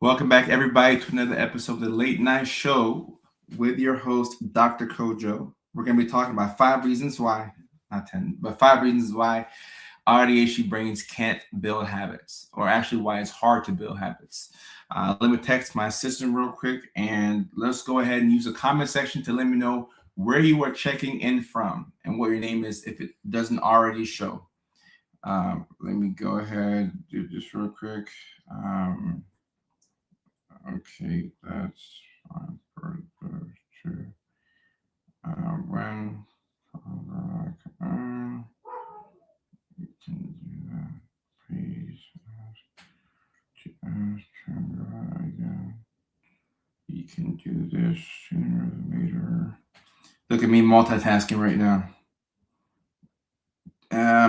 Welcome back, everybody, to another episode of the Late Night Show with your host, Dr. Kojo. We're going to be talking about 5 reasons why, not 10, but 5 reasons why AuDHD brains can't build habits, or actually why it's hard to build habits. Let me text my assistant real quick, and let's go ahead and use the comment section to let me know where you are checking in from and what your name is if it doesn't already show. Let me go ahead and do this real quick. Okay, that's fine for those two. When you can do that, please try again. You can do this sooner than later. Look at me multitasking right now.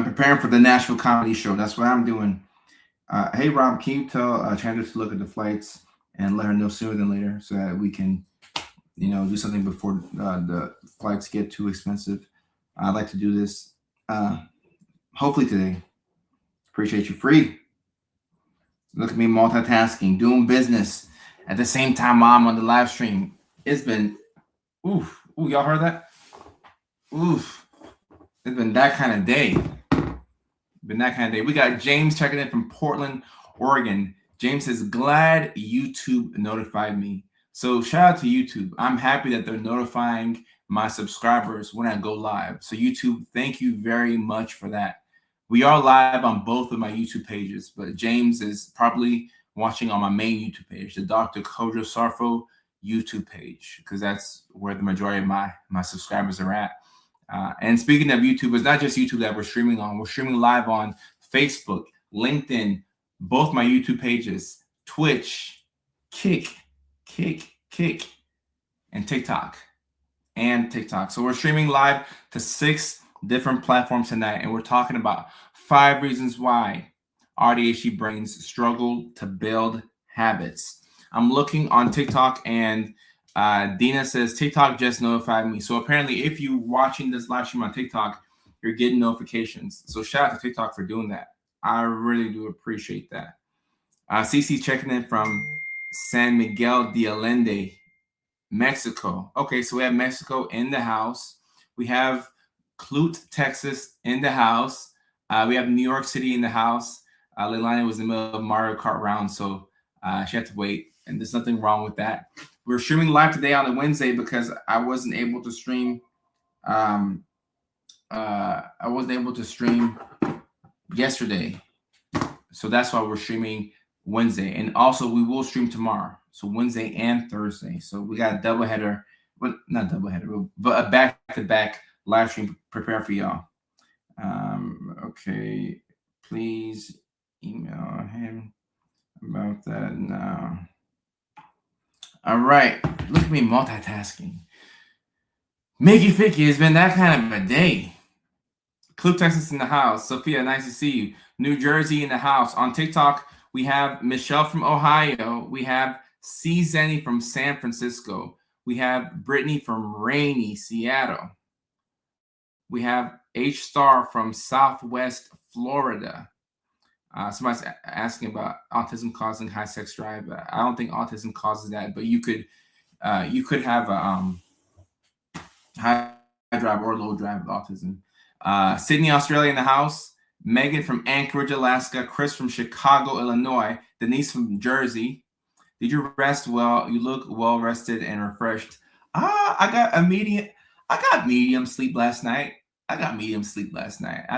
Preparing for the Nashville comedy show. That's what I'm doing. Hey Rob, can you tell Chandler to look at the flights and let her know sooner than later so that we can, do something before the flights get too expensive. I'd like to do this hopefully today. Appreciate you. Free. Look at me multitasking, doing business at the same time while I'm on the live stream. It's been, oof. Ooh, y'all heard that? Oof. It's been that kind of day. We got James checking in from Portland, Oregon. James says, glad YouTube notified me. So shout out to YouTube. I'm happy that they're notifying my subscribers when I go live. So YouTube, thank you very much for that. We are live on both of my YouTube pages, but James is probably watching on my main YouTube page, the Dr. Kojo Sarfo YouTube page, because that's where the majority of my subscribers are at. And speaking of YouTube, it's not just YouTube that we're streaming on. We're streaming live on Facebook, LinkedIn, both my YouTube pages, Twitch, Kick, and TikTok. So we're streaming live to 6 different platforms tonight, and we're talking about 5 reasons why AuDHD brains struggle to build habits. I'm looking on TikTok, and Dina says TikTok just notified me. So apparently, if you're watching this live stream on TikTok, you're getting notifications. So shout out to TikTok for doing that. I really do appreciate that. CC checking in from San Miguel de Allende, Mexico. Okay, so we have Mexico in the house. We have Clute, Texas in the house. We have New York City in the house. Leilani was in the middle of Mario Kart round, so she had to wait, and there's nothing wrong with that. We're streaming live today on a Wednesday because I wasn't able to stream. Yesterday, so that's why we're streaming Wednesday, and also we will stream tomorrow, so Wednesday and Thursday. So we got a doubleheader, but not doubleheader, but a back-to-back live stream prepared for y'all. Okay, please email him about that now. All right, look at me multitasking. Mickey Ficky, it's been that kind of a day. Clue Texas in the house. Sophia, nice to see you. New Jersey in the house. On TikTok, we have Michelle from Ohio. We have C. Zenny from San Francisco. We have Brittany from rainy Seattle. We have H. Star from Southwest Florida. Somebody's asking about autism causing high sex drive. I don't think autism causes that, but you could have a high drive or low drive with autism. Sydney, Australia in the house. Megan from Anchorage, Alaska. Chris from Chicago, Illinois. Denise from Jersey. Did you rest well? You look well rested and refreshed. I got medium sleep last night. I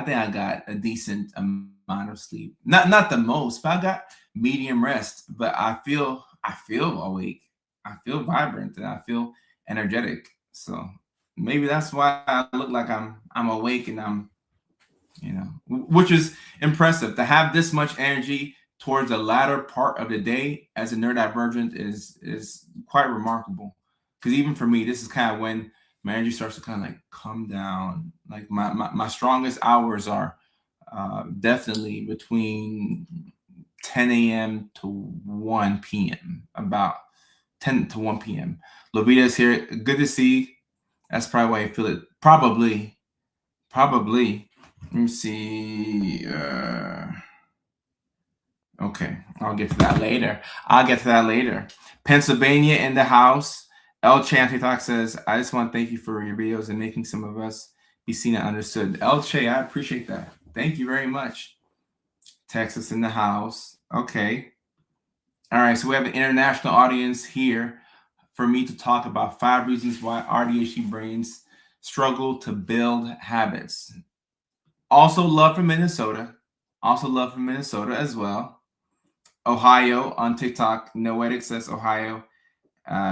think I got a decent amount of sleep. Not the most, but I got medium rest. But I feel awake. I feel vibrant and I feel energetic. So maybe that's why I look like I'm awake and I'm, which is impressive to have this much energy towards the latter part of the day as a neurodivergent is quite remarkable. Because even for me, this is kind of when my energy starts to kind of like come down. Like my strongest hours are definitely between 10 a.m. to 1 p.m. About 10 to 1 p.m. Lovita's here. Good to see. That's probably why I feel it. Probably. Let me see. Okay, I'll get to that later. I'll get to that later. Pennsylvania in the house. El Che on TikTok says, I just want to thank you for your videos and making some of us be seen and understood. El Che, I appreciate that. Thank you very much. Texas in the house. Okay. All right, so we have an international audience here for me to talk about 5 reasons why AuDHD brains struggle to build habits. Also, love from Minnesota. Also, love from Minnesota as well. Ohio on TikTok. Noetic says Ohio.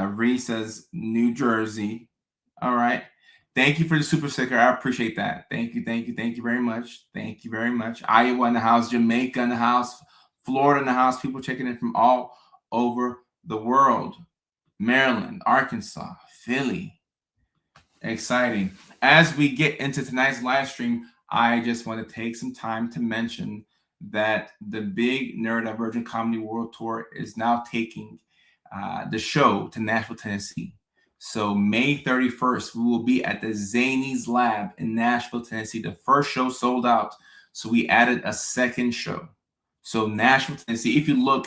Ree says New Jersey. All right. Thank you for the super sticker. I appreciate that. Thank you, thank you, thank you very much. Thank you very much. Iowa in the house, Jamaica in the house, Florida in the house. People checking in from all over the world. Maryland, Arkansas, Philly. Exciting. As we get into tonight's live stream, I just want to take some time to mention that the big Neurodivergent Comedy World Tour is now taking the show to Nashville, Tennessee. So May 31st, we will be at the Zanies Lab in Nashville, Tennessee. The first show sold out, so we added a second show. So Nashville, Tennessee. If you look,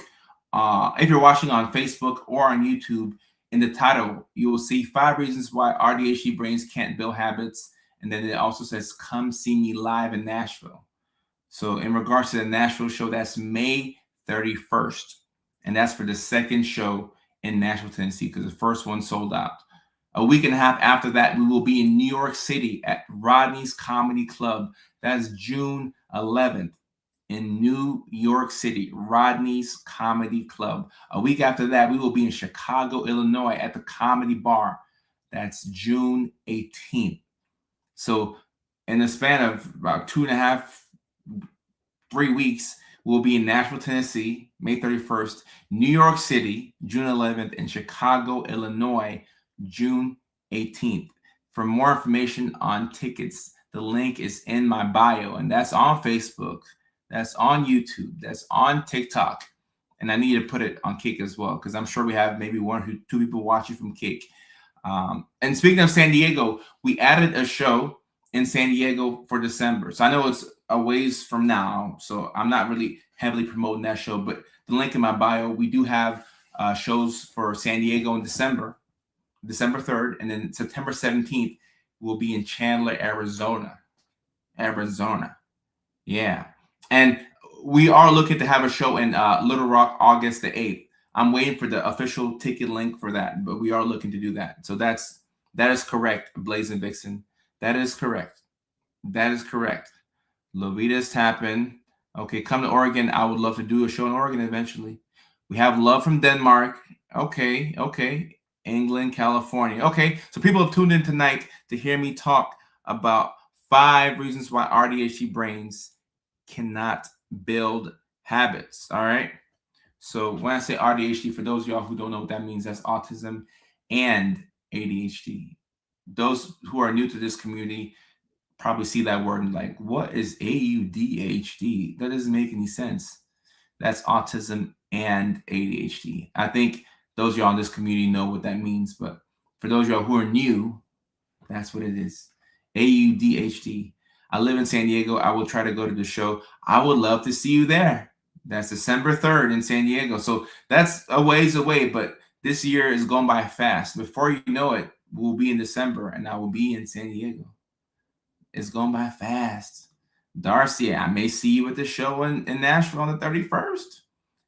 if you're watching on Facebook or on YouTube, in the title, you will see 5 reasons why AuDHD brains can't build habits. And then it also says, come see me live in Nashville. So in regards to the Nashville show, that's May 31st. And that's for the second show in Nashville, Tennessee, because the first one sold out. A week and a half after that, we will be in New York City at Rodney's Comedy Club. That's June 11th. In New York City, Rodney's Comedy Club. A week after that, we will be in Chicago, Illinois at the Comedy Bar. That's June 18th. So in the span of about 2.5, 3 weeks, we'll be in Nashville, Tennessee, May 31st, New York City, June 11th, and Chicago, Illinois, June 18th. For more information on tickets, the link is in my bio, and that's on Facebook. That's on YouTube. That's on TikTok. And I need to put it on Kick as well, because I'm sure we have maybe 1 or 2 people watching from Kick. And speaking of San Diego, we added a show in San Diego for December. So I know it's a ways from now, so I'm not really heavily promoting that show. But the link in my bio, we do have shows for San Diego in December 3rd. And then September 17th, we'll be in Chandler, Arizona. Yeah. And we are looking to have a show in Little Rock August the 8th. I'm waiting for the official ticket link for that, but we are looking to do that. So that is correct, Blazing Vixen. That is correct. Lovita's tapping. Okay, come to Oregon. I would love to do a show in Oregon eventually. We have love from Denmark. Okay. England, California. Okay, so people have tuned in tonight to hear me talk about 5 reasons why AuDHD brains cannot build habits. All right. So when I say AuDHD, for those of y'all who don't know what that means, that's autism and ADHD. Those who are new to this community probably see that word and like, what is AuDHD? That doesn't make any sense. That's autism and ADHD. I think those of y'all in this community know what that means, but for those of y'all who are new, that's what it is. AuDHD. I live in San Diego. I will try to go to the show. I would love to see you there. That's December 3rd in San Diego. So that's a ways away, but this year is going by fast. Before you know it, we'll be in December and I will be in San Diego. It's going by fast. Darcy, I may see you at the show in Nashville on the 31st.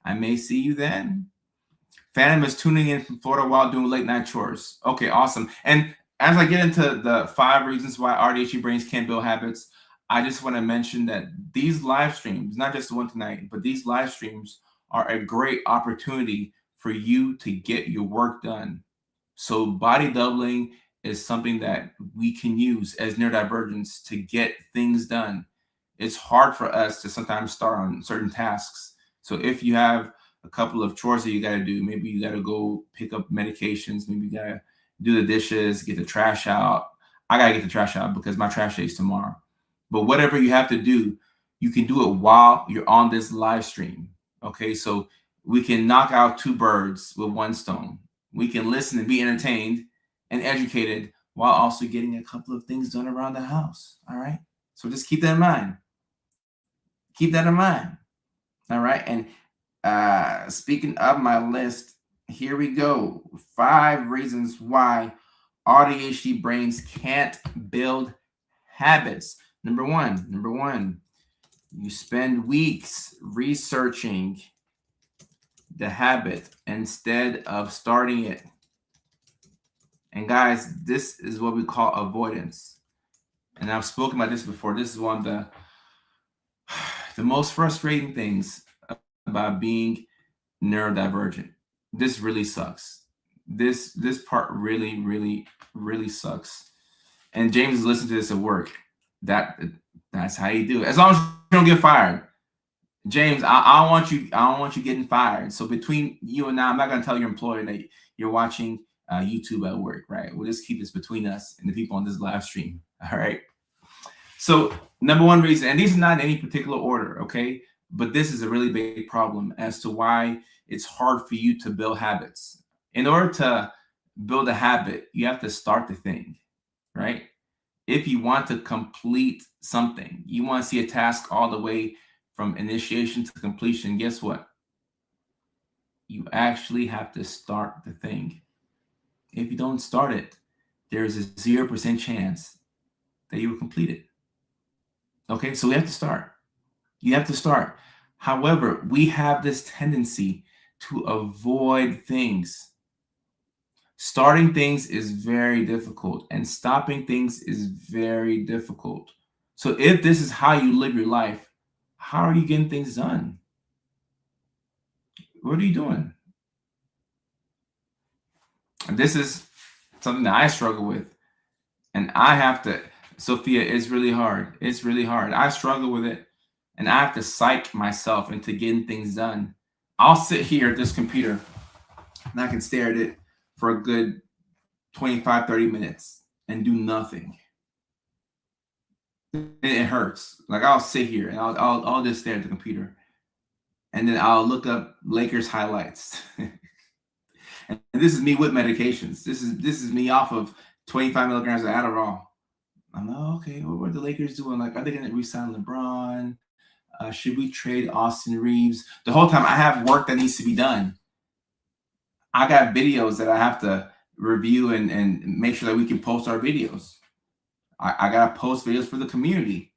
I may see you then. Phantom is tuning in from Florida while doing late night chores. Okay, awesome. And as I get into the 5 reasons why AuDHD brains can't build habits, I just want to mention that these live streams, not just the one tonight, but these live streams are a great opportunity for you to get your work done. So body doubling is something that we can use as neurodivergents to get things done. It's hard for us to sometimes start on certain tasks. So if you have a couple of chores that you got to do, maybe you got to go pick up medications, maybe you got to do the dishes, get the trash out. I got to get the trash out because my trash day is tomorrow. But whatever you have to do, you can do it while you're on this live stream. Okay, so we can knock out 2 birds with 1 stone. We can listen and be entertained and educated while also getting a couple of things done around the house. All right, so just keep that in mind. All right, and Speaking of my list, here we go. 5 reasons why AuDHD brains can't build habits. Number one, you spend weeks researching the habit instead of starting it. And guys, this is what we call avoidance. And I've spoken about this before. This is one of the most frustrating things about being neurodivergent. This really sucks. This part really sucks. And James is listening to this at work. That's how you do it. As long as you don't get fired. James, I don't want you getting fired. So between you and I, I'm not gonna tell your employer that you're watching YouTube at work, right? We'll just keep this between us and the people on this live stream. All right. So number one reason, and these are not in any particular order, okay? But this is a really big problem as to why it's hard for you to build habits. In order to build a habit, you have to start the thing, right? If you want to complete something, you want to see a task all the way from initiation to completion, guess what? You actually have to start the thing. If you don't start it, there's a 0% chance that you will complete it. Okay, so we have to start. You have to start. However, we have this tendency to avoid things. Starting things is very difficult, and stopping things is very difficult. So if this is how you live your life, how are you getting things done? What are you doing? And this is something that I struggle with. And I have to, Sophia, it's really hard. It's really hard. I struggle with it. And I have to psych myself into getting things done. I'll sit here at this computer and I can stare at it for a good 25, 30 minutes and do nothing. It hurts. Like I'll sit here and I'll just stare at the computer. And then I'll look up Lakers highlights. And this is me with medications. This is me off of 25 milligrams of Adderall. I'm like, okay, what are the Lakers doing? Like, are they going to re-sign LeBron? Should we trade Austin Reeves? The whole time I have work that needs to be done. I got videos that I have to review and make sure that we can post our videos. I got to post videos for the community.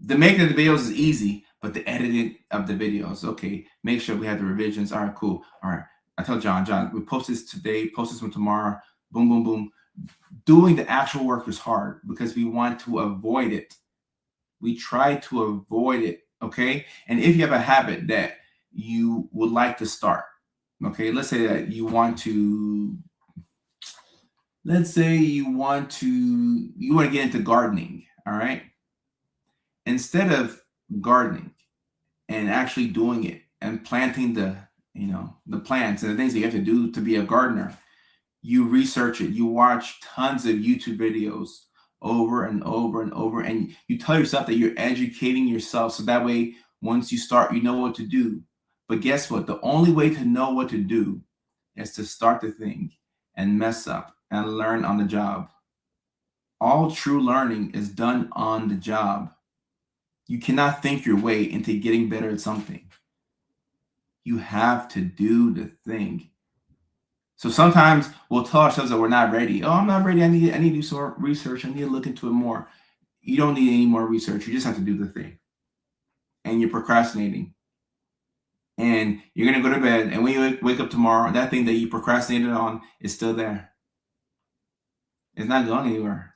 The making of the videos is easy, but the editing of the videos, okay, make sure we have the revisions. All right, cool. All right. I tell John, we post this today, post this one tomorrow, boom, boom, boom. Doing the actual work is hard because we want to avoid it. We try to avoid it, okay? And if you have a habit that you would like to start, okay, let's say that you want to get into gardening, all right? Instead of gardening and actually doing it and planting the plants and the things that you have to do to be a gardener, you research it, you watch tons of YouTube videos over and over and over, and you tell yourself that you're educating yourself so that way once you start, you know what to do. But guess what? The only way to know what to do is to start the thing and mess up and learn on the job. All true learning is done on the job. You cannot think your way into getting better at something. You have to do the thing. So sometimes we'll tell ourselves that we're not ready. Oh, I'm not ready. I need to do some more research. I need to look into it more. You don't need any more research. You just have to do the thing. And you're procrastinating. And you're going to go to bed. And when you wake up tomorrow, that thing that you procrastinated on is still there. It's not going anywhere.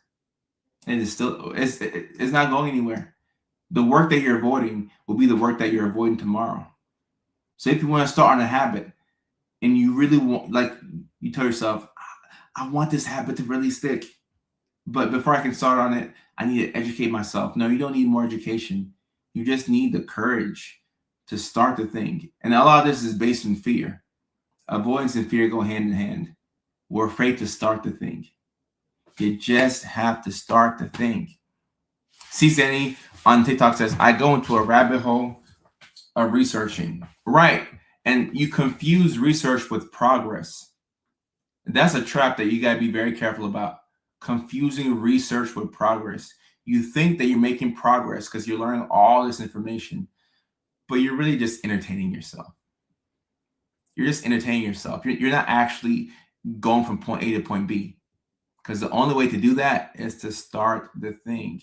It's not going anywhere. The work that you're avoiding will be the work that you're avoiding tomorrow. So if you want to start on a habit and you really want, like you tell yourself, I want this habit to really stick. But before I can start on it, I need to educate myself. No, you don't need more education. You just need the courage to start the thing. And a lot of this is based in fear. Avoidance and fear go hand in hand. We're afraid to start the thing. You just have to start the thing. CZNE on TikTok says, I go into a rabbit hole of researching. Right. And you confuse research with progress. That's a trap that you got to be very careful about. Confusing research with progress. You think that you're making progress because you're learning all this information. but you're really just entertaining yourself. You're just entertaining yourself. You're not actually going from point A to point B, because the only way to do that is to start the thing.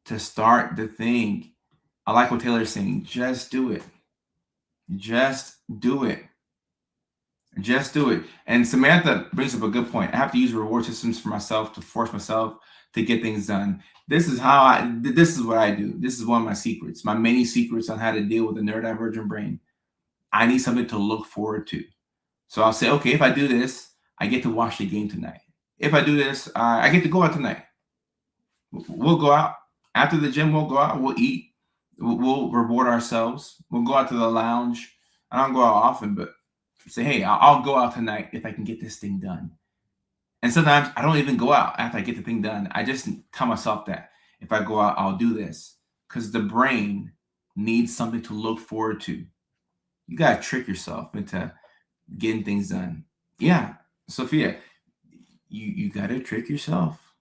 To start the thing. I like what Taylor's saying. Just do it. Just do it. Just do it. And Samantha brings up a good point. I have to use reward systems for myself to force myself to get things done. This is what I do. This is one of my secrets, my many secrets on how to deal with the neurodivergent brain. I need something to look forward to. So I'll say, okay, if I do this, I get to watch the game tonight. If I do this, I get to go out tonight. We'll go out after the gym. We'll go out. We'll eat. We'll reward ourselves. We'll go out to the lounge. I don't go out often, but say, hey, I'll go out tonight if I can get this thing done. And sometimes I don't even go out after I get the thing done. I just tell myself that if I go out, I'll do this, because the brain needs something to look forward to. You got to trick yourself into getting things done. Yeah, Sophia, you got to trick yourself.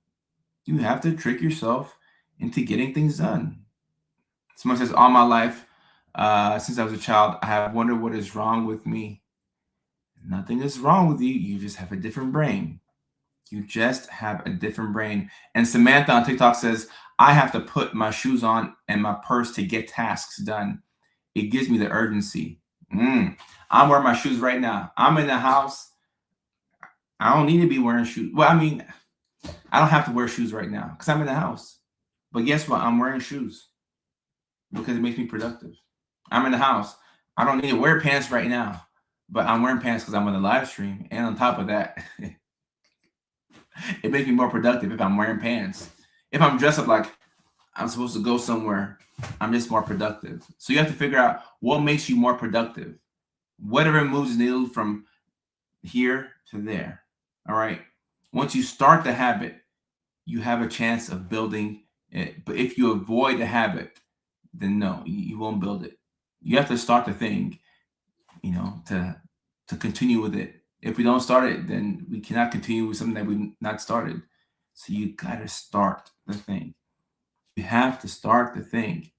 You have to trick yourself into getting things done. Someone says, all my life, since I was a child, I have wondered what is wrong with me. Nothing is wrong with you. You just have a different brain. You just have a different brain. And Samantha on TikTok says, I have to put my shoes on and my purse to get tasks done. It gives me the urgency. I'm wearing my shoes right now. I'm in the house. I don't need to be wearing shoes. Well, I mean, I don't have to wear shoes right now because I'm in the house. But guess what? I'm wearing shoes because it makes me productive. I'm in the house. I don't need to wear pants right now, but I'm wearing pants because I'm on the live stream. And on top of that, it makes me more productive if I'm wearing pants. If I'm dressed up like I'm supposed to go somewhere, I'm just more productive. So you have to figure out what makes you more productive. Whatever moves the needle from here to there. All right. Once you start the habit, you have a chance of building it. But if you avoid the habit, then no, you won't build it. You have to start the thing, to continue with it. If we don't start it, then we cannot continue with something that we've not started. So you got to start the thing. You have to start the thing.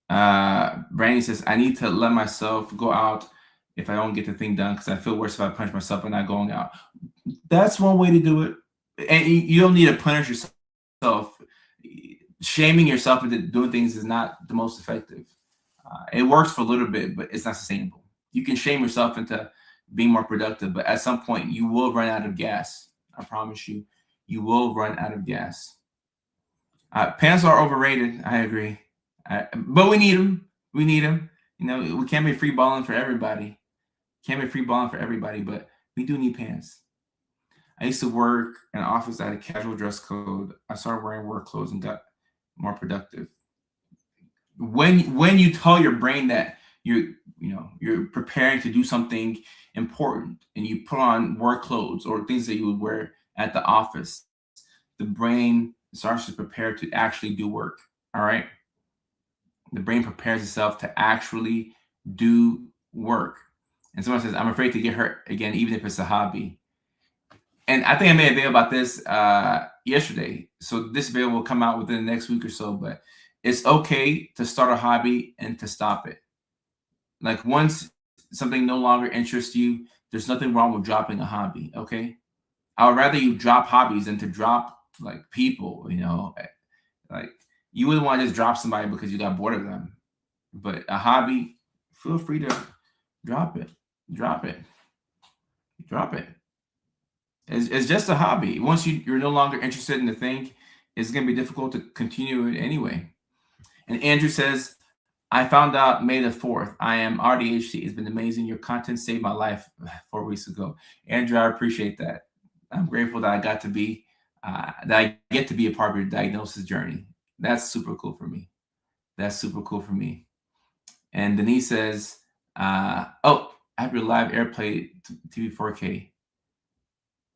Brandy says, I need to let myself go out if I don't get the thing done because I feel worse if I punish myself for not going out. That's one way to do it. And you don't need to punish yourself. Shaming yourself into doing things is not the most effective. It works for a little bit, but it's not sustainable. You can shame yourself into being more productive, but at some point you will run out of gas. I promise you, you will run out of gas. Pants are overrated. I agree. But we need them. We need them. We can't be free balling for everybody. But we do need pants. I used to work in an office that had a casual dress code. I started wearing work clothes and got more productive. When you tell your brain that you're preparing to do something important and you put on work clothes or things that you would wear at the office, the brain starts to prepare to actually do work. All right. The brain prepares itself to actually do work. And someone says, I'm afraid to get hurt again, even if it's a hobby. And I think I made a video about this yesterday. So this video will come out within the next week or so, but it's okay to start a hobby and to stop it. Like once something no longer interests you, there's nothing wrong with dropping a hobby. Okay. I would rather you drop hobbies than to drop like people, like you wouldn't want to just drop somebody because you got bored of them. But a hobby, feel free to drop it. It's just a hobby. Once you're no longer interested in the thing, it's going to be difficult to continue it anyway. And Andrew says, I found out May the 4th. I am AuDHD. It's been amazing. Your content saved my life 4 weeks ago. Andrew, I appreciate that. I'm grateful that I get to be a part of your diagnosis journey. That's super cool for me. And Denise says, I have your live AirPlay TV 4K.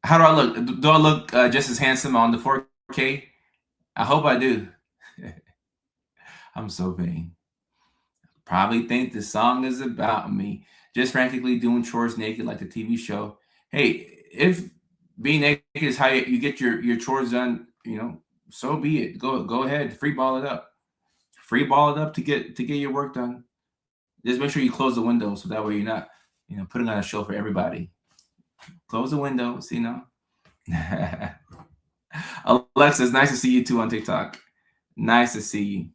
How do I look? Do I look just as handsome on the 4K? I hope I do. I'm so vain. Probably think the song is about me. Just frantically doing chores naked like the TV show. Hey, if being naked is how you get your chores done, so be it. Go ahead, free ball it up. free ball it up to get your work done. Just make sure you close the window so that way you're not, putting on a show for everybody. Close the windows, Alexa, it's nice to see you too on TikTok. Nice to see you.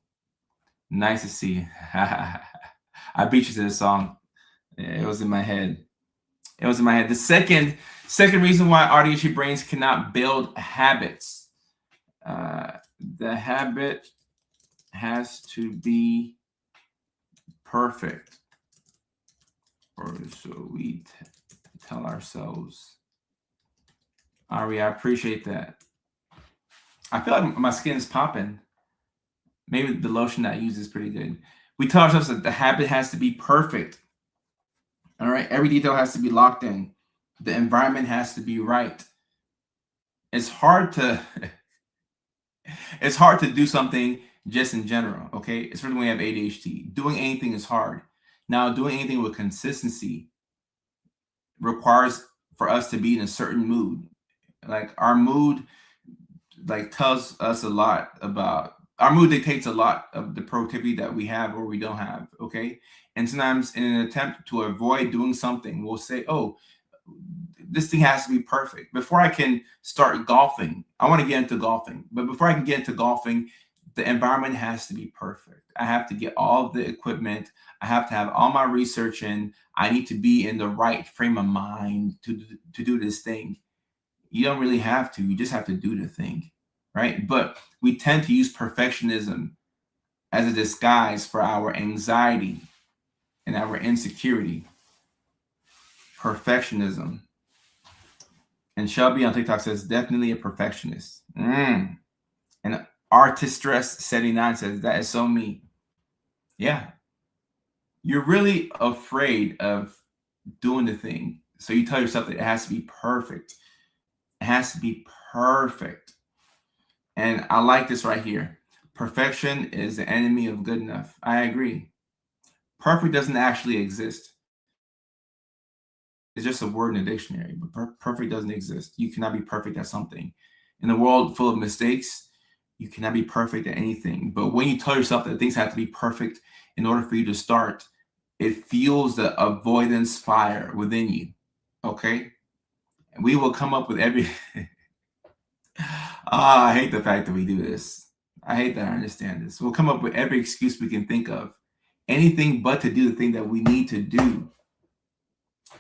Nice to see you. I beat you to this song. It was in my head. It was in my head. The second reason why AuDHD brains cannot build habits. The habit has to be perfect, or so we tell ourselves. Ari, I appreciate that. I feel like my skin is popping. Maybe the lotion that I use is pretty good. We tell ourselves that the habit has to be perfect. All right, every detail has to be locked in. The environment has to be right. It's hard to do something just in general, okay? Especially when you have ADHD. Doing anything is hard. Now, doing anything with consistency requires for us to be in a certain mood. Like our mood, tells us a lot about our mood dictates a lot of the productivity that we have or we don't have, okay? And sometimes in an attempt to avoid doing something, we'll say, oh, this thing has to be perfect. Before I can start golfing, I want to get into golfing. But before I can get into golfing, the environment has to be perfect. I have to get all of the equipment. I have to have all my research in. I need to be in the right frame of mind to do this thing. You don't really have to. You just have to do the thing, right? But we tend to use perfectionism as a disguise for our anxiety and our insecurity. Perfectionism. And Shelby on TikTok says, definitely a perfectionist. And Artist Stress 79 says, that is so me. Yeah. You're really afraid of doing the thing. So you tell yourself that it has to be perfect. It has to be perfect. And I like this right here. Perfection is the enemy of good enough. I agree. Perfect doesn't actually exist. It's just a word in a dictionary, but perfect doesn't exist. You cannot be perfect at something. In a world full of mistakes, you cannot be perfect at anything. But when you tell yourself that things have to be perfect in order for you to start, it fuels the avoidance fire within you. Okay? And we will come up with every... I hate the fact that we do this. I hate that I understand this. We'll come up with every excuse we can think of. Anything but to do the thing that we need to do.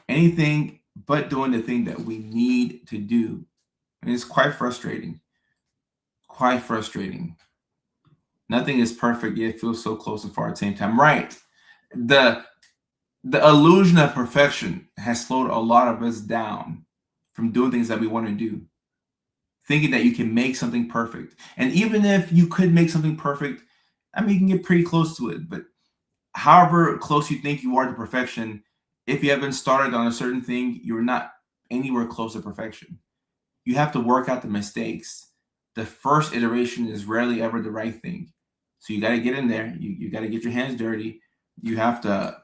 Anything but doing the thing that we need to do. And it's quite frustrating. Quite frustrating. Nothing is perfect, yet it feels so close and far at the same time. Right. The illusion of perfection has slowed a lot of us down from doing things that we want to do. Thinking that you can make something perfect. And even if you could make something perfect, I mean, you can get pretty close to it. But however close you think you are to perfection, if you haven't started on a certain thing, you're not anywhere close to perfection. You have to work out the mistakes. The first iteration is rarely ever the right thing. So you got to get in there. You got to get your hands dirty. You have to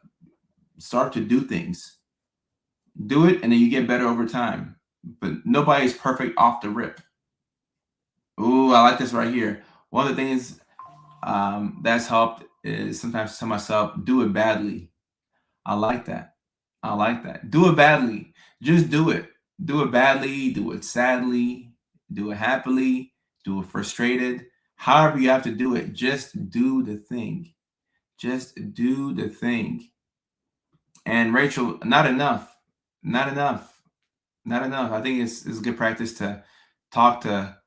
start to do things. Do it, and then you get better over time. But nobody's perfect off the rip. Ooh, I like this right here. One of the things that's helped is sometimes tell myself, do it badly. I like that. I like that. Do it badly. Just do it. Do it badly. Do it sadly. Do it happily. Do it frustrated. However you have to do it, just do the thing. Just do the thing. And Rachel, not enough. Not enough. Not enough. I think it's good practice to talk to,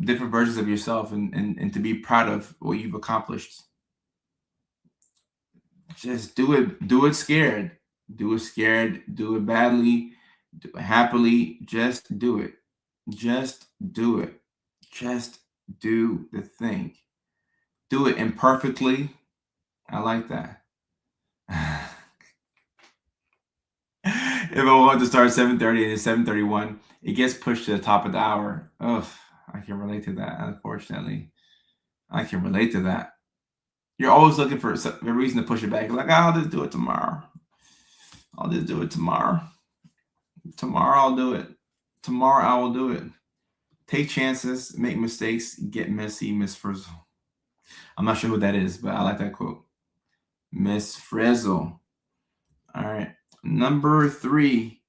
different versions of yourself and to be proud of what you've accomplished. Just do it. Do it scared. Do it scared. Do it badly. Do it happily. Just do it. Just do it. Just do the thing. Do it imperfectly. I like that. If I want to start at 7:30 and it's 7:31, it gets pushed to the top of the hour. Ugh, I can relate to that, unfortunately. I can relate to that. You're always looking for a reason to push it back. Like, I'll just do it tomorrow. I'll just do it tomorrow. Tomorrow I'll do it. Tomorrow I will do it. Take chances, make mistakes, get messy, Miss Frizzle. I'm not sure who that is, but I like that quote. Miss Frizzle. All right. Number 3.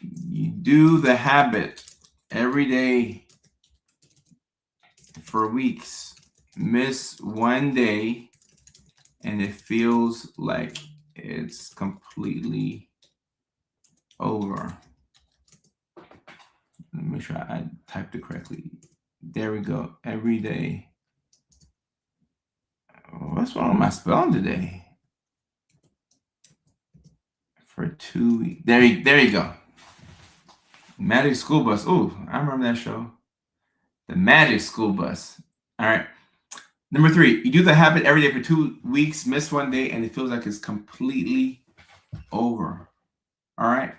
You do the habit every day for weeks, miss one day, and it feels like it's completely over. Let me make sure I typed it correctly. There we go. Every day. What's wrong with my spelling today? For 2 weeks. There you go. Magic School Bus. Oh, I remember that show. The Magic School Bus. All right. Number 3, you do the habit every day for 2 weeks, miss one day, and it feels like it's completely over. All right.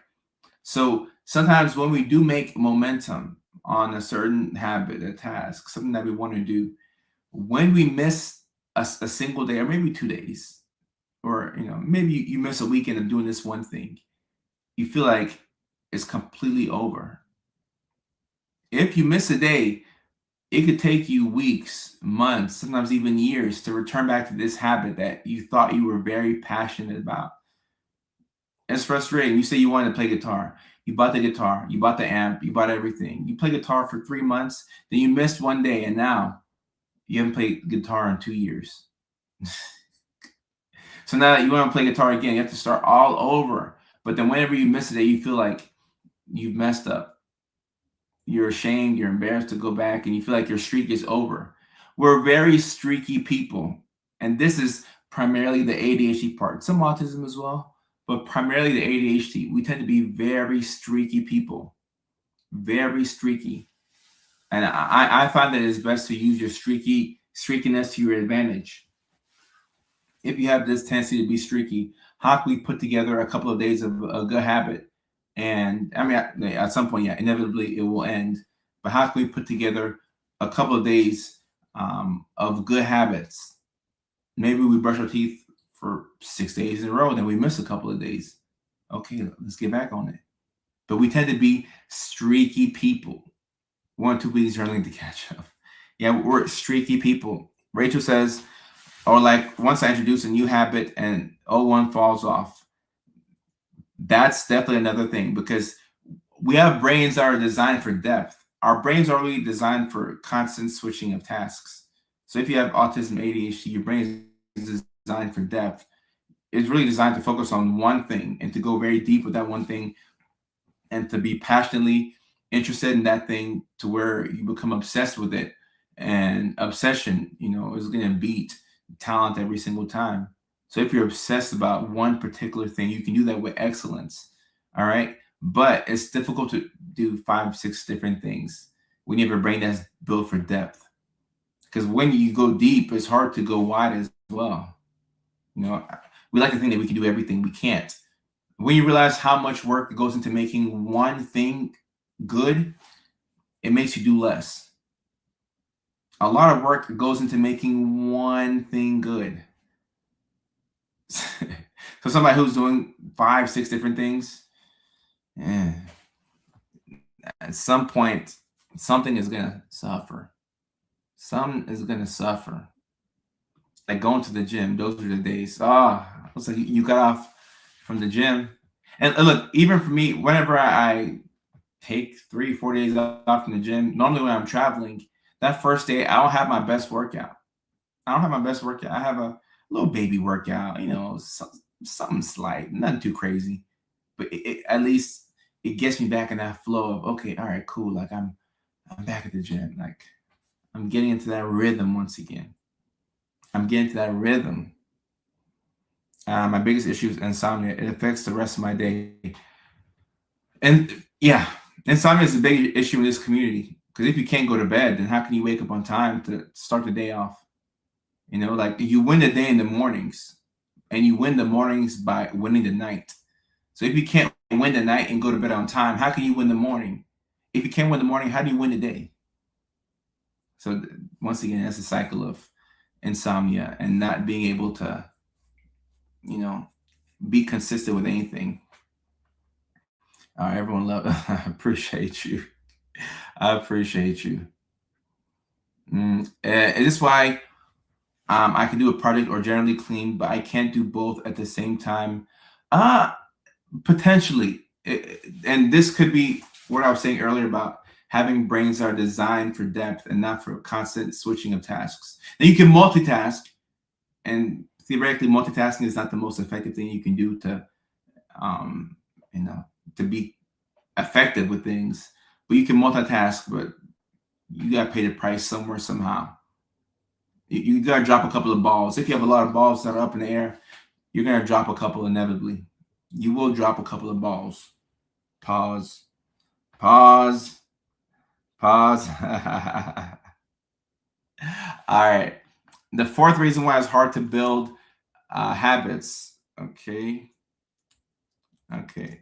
So sometimes when we do make momentum on a certain habit, a task, something that we want to do, when we miss a single day or maybe 2 days, or maybe you miss a weekend of doing this one thing, you feel like it's completely over. If you miss a day, it could take you weeks, months, sometimes even years to return back to this habit that you thought you were very passionate about. It's frustrating. You say you wanted to play guitar. You bought the guitar, you bought the amp, you bought everything. You play guitar for 3 months, then you missed one day, and now you haven't played guitar in 2 years. So now that you want to play guitar again, you have to start all over. But then whenever you miss a day, you feel like you've messed up. You're ashamed, you're embarrassed to go back, and you feel like your streak is over. We're very streaky people. And this is primarily the ADHD part, some autism as well, but primarily the ADHD. We tend to be very streaky people, very streaky. And I find that it's best to use your streakiness to your advantage. If you have this tendency to be streaky, how can we put together a couple of days of a good habit? And I mean, at some point, yeah, inevitably it will end. But how can we put together a couple of days of good habits? Maybe we brush our teeth for 6 days in a row, then we miss a couple of days. Okay, let's get back on it. But we tend to be streaky people. 1 or 2 weeks journaling to catch up. Yeah, we're streaky people. Rachel says, or like once I introduce a new habit and one falls off. That's definitely another thing, because we have brains that are designed for depth. Our brains are really designed for constant switching of tasks. So if you have autism, ADHD, your brain is designed for depth. It's really designed to focus on one thing and to go very deep with that one thing and to be passionately interested in that thing to where you become obsessed with it. And obsession, is going to beat talent every single time. So if you're obsessed about one particular thing, you can do that with excellence. All right. But it's difficult to do 5, 6 different things when you have a brain that's built for depth. Because when you go deep, it's hard to go wide as well. We like to think that we can do everything. We can't. When you realize how much work goes into making one thing good, it makes you do less. A lot of work goes into making one thing good. So somebody who's doing 5, 6 different things, at some point, something is gonna suffer. Something is gonna suffer. Like going to the gym, those are the days. It's like you got off from the gym. And look, even for me, whenever I take 3, 4 days off from the gym, normally when I'm traveling, that first day, I don't have my best workout. I have a little baby workout, something slight, nothing too crazy. But at least it gets me back in that flow of, okay, all right, cool. Like I'm back at the gym. Like I'm getting into that rhythm once again. I'm getting to that rhythm. My biggest issue is insomnia. It affects the rest of my day. And yeah, insomnia is a big issue in this community, because if you can't go to bed, then how can you wake up on time to start the day off? Like you win the day in the mornings, and you win the mornings by winning the night. So if you can't win the night and go to bed on time, how can you win the morning? If you can't win the morning, how do you win the day? So once again, that's a cycle of insomnia and not being able to, be consistent with anything. Everyone love. I appreciate you. I appreciate you. It is why I can do a project or generally clean, but I can't do both at the same time. Uh, Potentially. And this could be what I was saying earlier about having brains that are designed for depth and not for constant switching of tasks. Now you can multitask, and theoretically, multitasking is not the most effective thing you can do to, um, you know, to be effective with things. But you can multitask, but you got to pay the price somewhere somehow. You got to drop a couple of balls. If you have a lot of balls that are up in the air, you're going to drop a couple inevitably. You will drop a couple of balls. Pause. Pause. Pause. All right. The fourth reason why it's hard to build habits. Okay. Okay.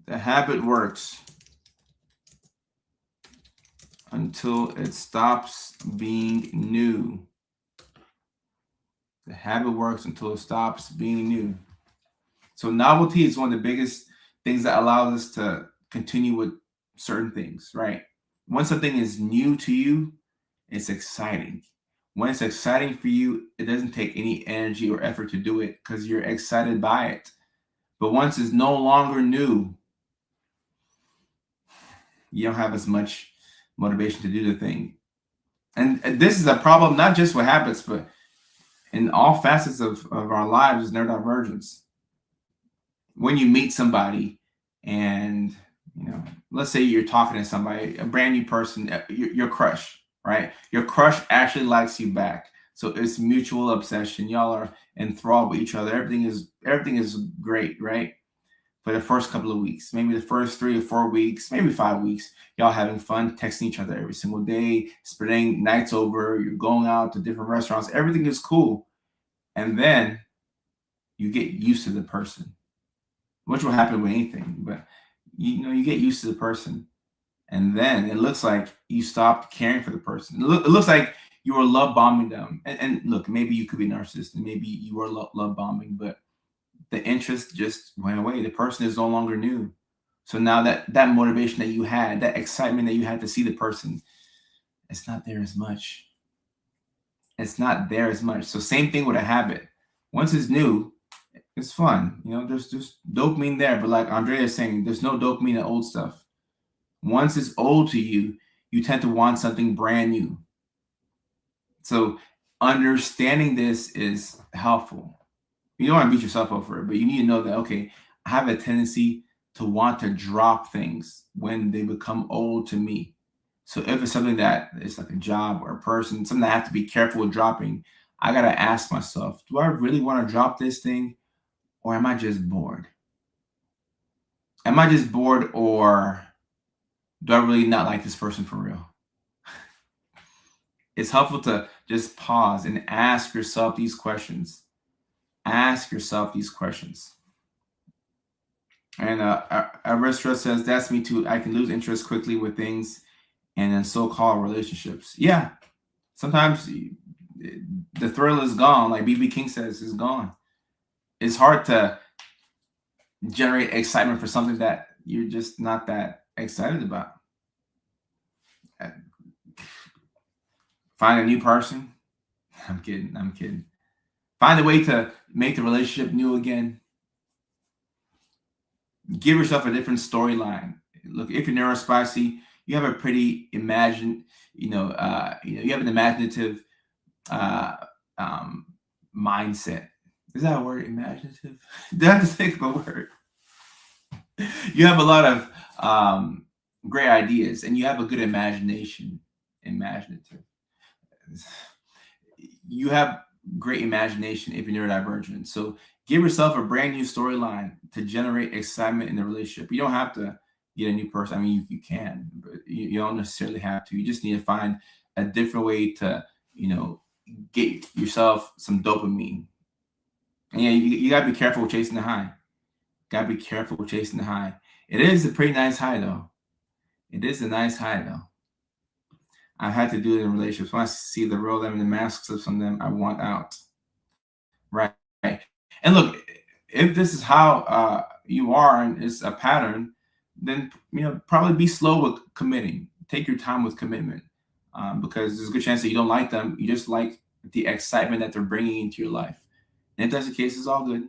The habit works until it stops being new. The habit works until it stops being new. So novelty is one of the biggest things that allows us to continue with certain things, right? When something is new to you, it's exciting. When it's exciting for you, it doesn't take any energy or effort to do it because you're excited by it. But once it's no longer new, you don't have as much motivation to do the thing. And this is a problem not just with habits, but in all facets of our lives is neurodivergence. When you meet somebody and, let's say you're talking to somebody, a brand new person, your crush, right? Your crush actually likes you back. So it's mutual obsession. Y'all are enthralled with each other. Everything is great, right? For the first couple of weeks, maybe the first 3 or 4 weeks, maybe 5 weeks, y'all having fun, texting each other every single day, spending nights over, you're going out to different restaurants, everything is cool. And then you get used to the person, which will happen with anything, but you get used to the person. And then it looks like you stopped caring for the person. It looks like you were love bombing them. And look, maybe you could be narcissistic, maybe you were love bombing, but the interest just went away. The person is no longer new. So now that motivation that you had, that excitement that you had to see the person, it's not there as much. It's not there as much. So same thing with a habit. Once it's new, it's fun. There's dopamine there, but like Andrea is saying, there's no dopamine in old stuff. Once it's old to you, you tend to want something brand new. So understanding this is helpful. You don't want to beat yourself up for it, but you need to know that, okay, I have a tendency to want to drop things when they become old to me. So if it's something that is like a job or a person, something that I have to be careful with dropping, I got to ask myself, do I really want to drop this thing, or am I just bored? Am I just bored, or do I really not like this person for real? It's helpful to just pause and ask yourself these questions. Ask yourself these questions. And Aristra says, that's me too. I can lose interest quickly with things and in so-called relationships. Yeah. Sometimes the thrill is gone. Like BB King says, it's gone. It's hard to generate excitement for something that you're just not that excited about. Find a new person. I'm kidding. Find a way to make the relationship new again. Give yourself a different storyline. Look, if you're neurospicy, you have a pretty you have an imaginative mindset. Is that a word? Imaginative? Did I just think of a word? You have a lot of great ideas, and you have a good imagination. Imaginative. You have great imagination if you're neurodivergent. So give yourself a brand new storyline to generate excitement in the relationship. You don't have to get a new person. I mean, you can, but you don't necessarily have to. You just need to find a different way to, get yourself some dopamine. And yeah, you gotta be careful with chasing the high. Gotta be careful with chasing the high. It is a pretty nice high though. It is a nice high though. I've had to do it in relationships. When I see the real them and the mask slips on them, I want out. Right. And look, if this is how you are and it's a pattern, then probably be slow with committing. Take your time with commitment. because there's a good chance that you don't like them. You just like the excitement that they're bringing into your life. And if that's the case, it's all good.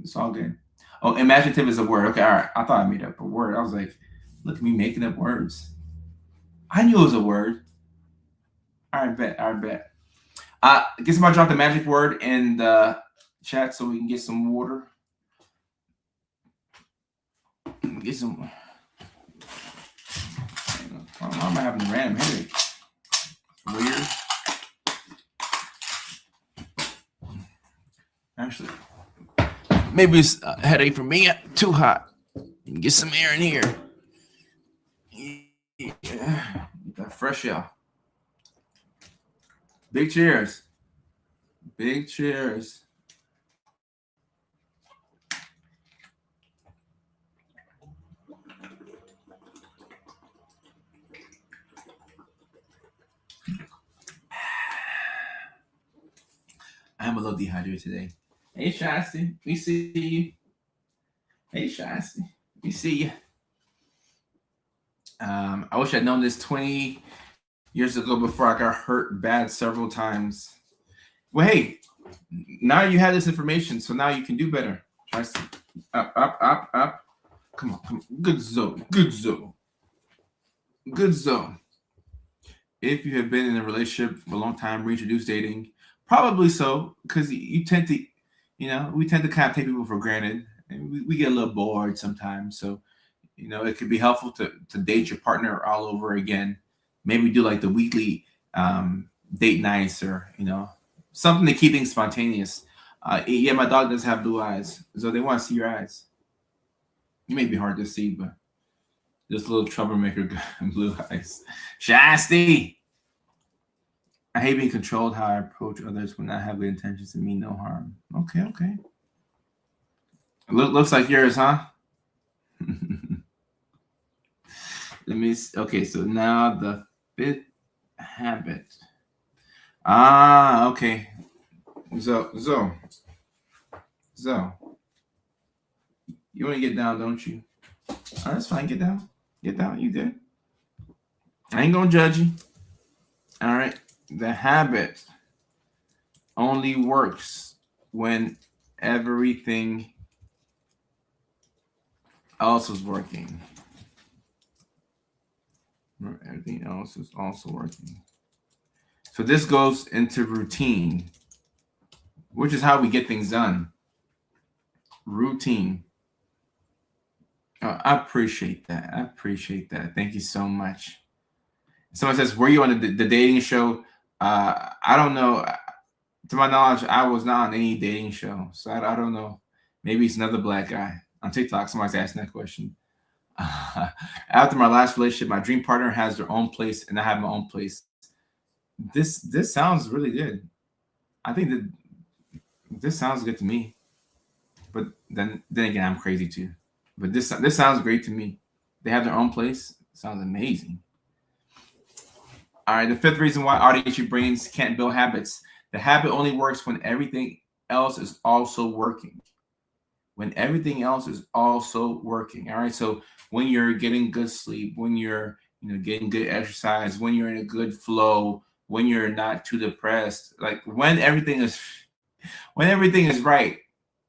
It's all good. Oh, imaginative is a word. Okay, all right. I thought I made up a word. I was like, look at me making up words. I knew it was a word. All right, bet. All right, bet. Get somebody drop the magic word in the chat so we can get some water. Get some. Why am I having a random headache? Weird. Actually, maybe it's a headache for me. Too hot. Get some air in here. Yeah. Get that fresh air. Big cheers. Big cheers. I'm a little dehydrated today. Hey, Shasti, we see you. Hey, Shasti, we see you. I wish I'd known this 20 years ago before I got hurt bad several times. Well, hey, now you have this information, so now you can do better. Shasti, up, up, up, up. Come on, come on. Good zone, good zone, good zone. If you have been in a relationship for a long time, reintroduce dating, probably so, because you tend to, we tend to kind of take people for granted, and we get a little bored sometimes. So, it could be helpful to date your partner all over again. Maybe do like the weekly date nights, or something to keep things spontaneous. Yeah, my dog does have blue eyes, so they want to see your eyes. You may be hard to see, but this little troublemaker blue eyes. Shasti! I hate being controlled how I approach others when I have good intentions and mean no harm. Okay. Looks like yours, huh? Let me see. Okay, so now the fifth habit. Okay. So. You want to get down, don't you? All right, that's fine. Get down. Get down. You good? I ain't gonna judge you. All right. The habit only works when everything else is working. Everything else is also working. So this goes into routine, which is how we get things done. Routine. I appreciate that. Thank you so much. Someone says, were you on the dating show? I don't know. To my knowledge, I was not on any dating show. So I don't know. Maybe it's another black guy. On TikTok, somebody's asking that question. After my last relationship, my dream partner has their own place and I have my own place. This sounds really good. I think that this sounds good to me. But then again, I'm crazy too. But this sounds great to me. They have their own place. Sounds amazing. All right, the fifth reason why AuDHD brains can't build habits. The habit only works when everything else is also working. When everything else is also working. All right, so when you're getting good sleep, when you're getting good exercise, when you're in a good flow, when you're not too depressed, like when everything is right.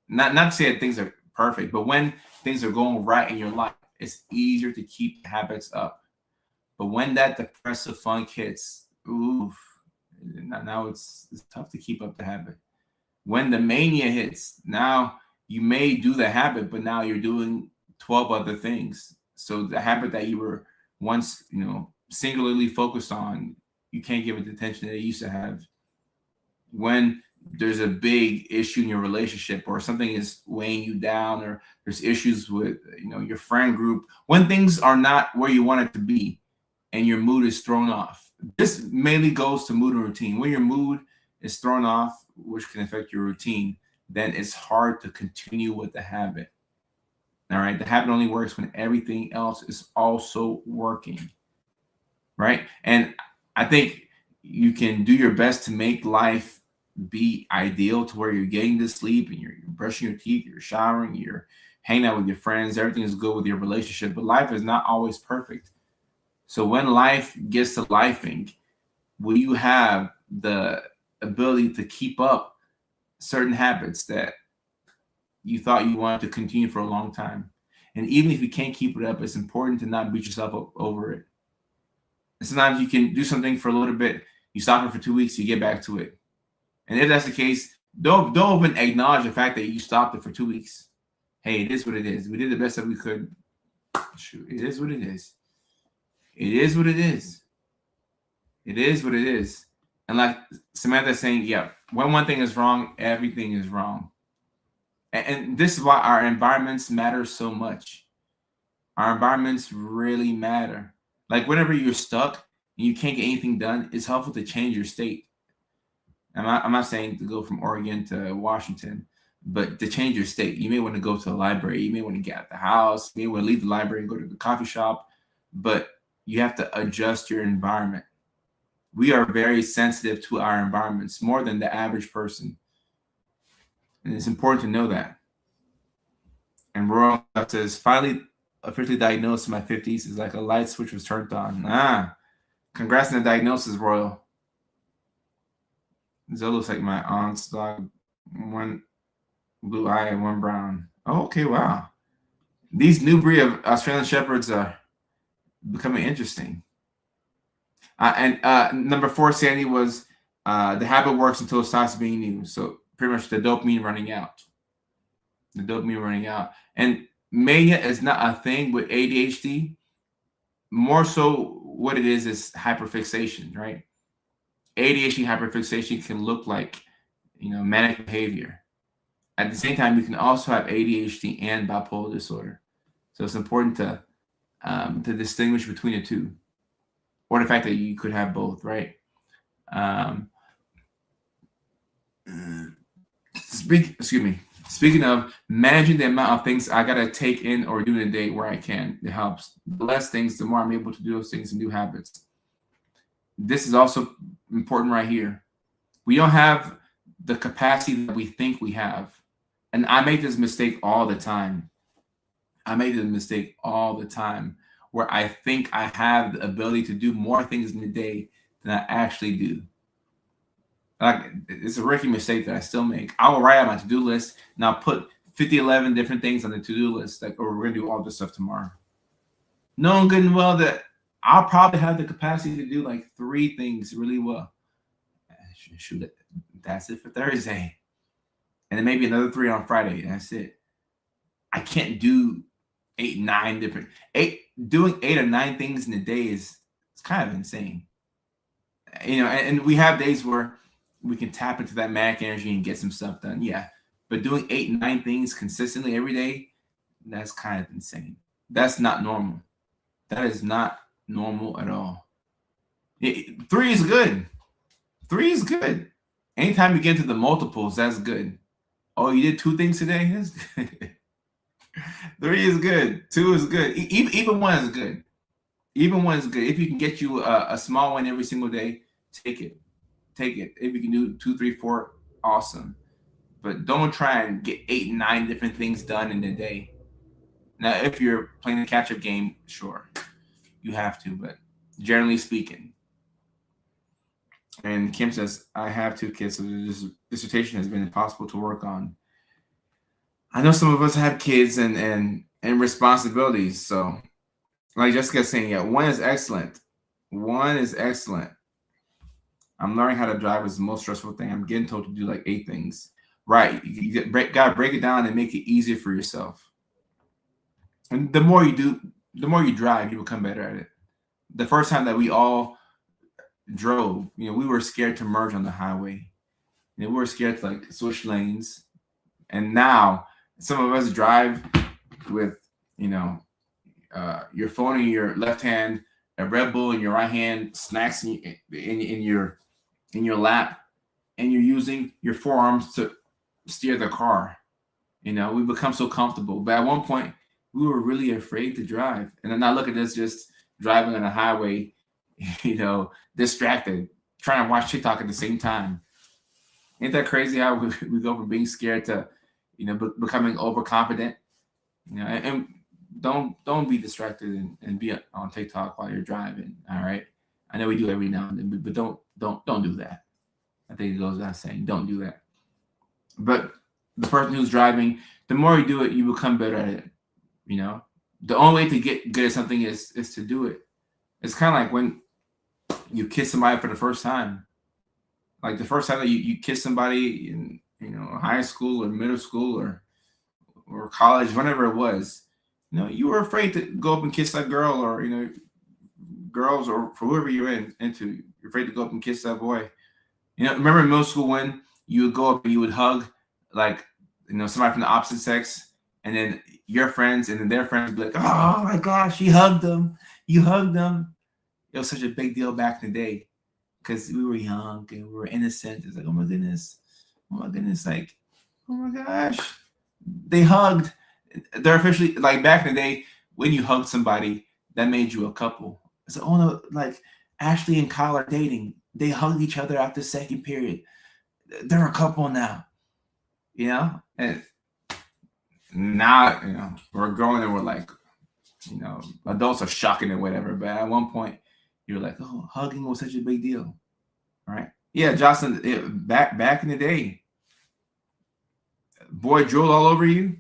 Not to say that things are perfect, but when things are going right in your life, it's easier to keep habits up. But when that depressive funk hits, now it's tough to keep up the habit. When the mania hits, now you may do the habit, but now you're doing 12 other things. So the habit that you were once, singularly focused on, you can't give it the attention that it used to have. When there's a big issue in your relationship, or something is weighing you down, or there's issues with, your friend group, when things are not where you want it to be, and your mood is thrown off. This mainly goes to mood and routine. When your mood is thrown off, which can affect your routine, then it's hard to continue with the habit. All right. The habit only works when everything else is also working. Right. And I think you can do your best to make life be ideal to where you're getting to sleep and you're brushing your teeth, you're showering, you're hanging out with your friends, everything is good with your relationship. But life is not always perfect. So when life gets to lifing, will you have the ability to keep up certain habits that you thought you wanted to continue for a long time? And even if you can't keep it up, it's important to not beat yourself up over it. And sometimes you can do something for a little bit, you stop it for 2 weeks, you get back to it. And if that's the case, don't even acknowledge the fact that you stopped it for 2 weeks. Hey, it is what it is. We did the best that we could. Shoot, it is what it is. It is what it is. It is what it is. And like Samantha's saying, yeah, when one thing is wrong, everything is wrong. And this is why our environments matter so much. Our environments really matter. Like whenever you're stuck and you can't get anything done, it's helpful to change your state. I'm not saying to go from Oregon to Washington, but to change your state. You may want to go to the library. You may want to get out the house. You may want to leave the library and go to the coffee shop. But you have to adjust your environment. We are very sensitive to our environments, more than the average person. And it's important to know that. And Royal says, finally officially diagnosed in my 50s is like a light switch was turned on. Congrats on the diagnosis, Royal. Zoe looks like my aunt's dog. One blue eye and one brown. Oh, okay, wow. These new breed of Australian Shepherds are becoming interesting. And number 4, Sandy, was the habit works until it stops being new. So pretty much the dopamine running out. The dopamine running out. And mania is not a thing with ADHD. More so what it is hyperfixation, right? ADHD hyperfixation can look like, manic behavior. At the same time, you can also have ADHD and bipolar disorder. So it's important to distinguish between the two, or the fact that you could have both, right? Speaking of managing the amount of things I gotta take in or do in a day where I can, it helps. The less things, the more I'm able to do those things and do habits. This is also important right here. We don't have the capacity that we think we have. And I make this mistake all the time. Where I think I have the ability to do more things in a day than I actually do. Like, it's a rookie mistake that I still make. I will write out my to-do list and I'll put 11 different things on the to-do list, like, oh, we're gonna do all this stuff tomorrow. Knowing good and well that I'll probably have the capacity to do like 3 things really well. Shoot, that's it for Thursday. And then maybe another 3 on Friday. That's it. I can't do 8, 9 different. Doing 8 or 9 things in a day it's kind of insane. And we have days where we can tap into that manic energy and get some stuff done. Yeah. But doing 8, 9 things consistently every day, that's kind of insane. That's not normal. That is not normal at all. 3 is good. 3 is good. Anytime you get into the multiples, that's good. Oh, you did 2 things today? That's good. 3 is good. 2 is good. Even 1 is good. Even 1 is good. If you can get you a small one every single day, take it. If you can do 2, 3, 4, awesome. But don't try and get 8, 9 different things done in a day. Now, if you're playing the catch-up game, sure, you have to. But generally speaking, and Kim says, I have 2 kids, so this dissertation has been impossible to work on. I know some of us have kids and responsibilities. So, like Jessica's saying, yeah, 1 is excellent. 1 is excellent. I'm learning how to drive is the most stressful thing. I'm getting told to do like 8 things. Right. You gotta break it down and make it easier for yourself. And the more you do, the more you drive, you become better at it. The first time that we all drove, we were scared to merge on the highway. We were scared to like switch lanes. And now some of us drive with, your phone in your left hand, a Red Bull in your right hand, snacks in your lap, and you're using your forearms to steer the car. We become so comfortable. But at one point, we were really afraid to drive. And then now look at us just driving on a highway, distracted, trying to watch TikTok at the same time. Ain't that crazy how we go from being scared to, becoming overconfident? And don't be distracted and be on TikTok while you're driving. All right. I know we do every now and then, but don't do that. I think it goes without saying, don't do that. But the person who's driving, the more you do it, you become better at it. You know, the only way to get good at something is to do it. It's kind of like when you kiss somebody for the first time. Like the first time that you kiss somebody in high school or middle school or college, whenever it was, you were afraid to go up and kiss that girl, or girls, or for whoever you're into. You're afraid to go up and kiss that boy. Remember in middle school when you would go up and you would hug, like, somebody from the opposite sex, and then your friends and then their friends would be like, oh my gosh, you hugged them. You hugged them. It was such a big deal back in the day because we were young and we were innocent. It's like, oh my goodness, like, oh my gosh, they hugged. They're officially, like, back in the day when you hugged somebody, that made you a couple. It's like, oh no, like Ashley and Kyle are dating. They hugged each other after the second period. They're a couple now, and now, we're growing and we're like, adults are shocking and whatever. But at one point, you're like, oh, hugging was such a big deal, right? Yeah, Jocelyn, back in the day, boy drooled all over you.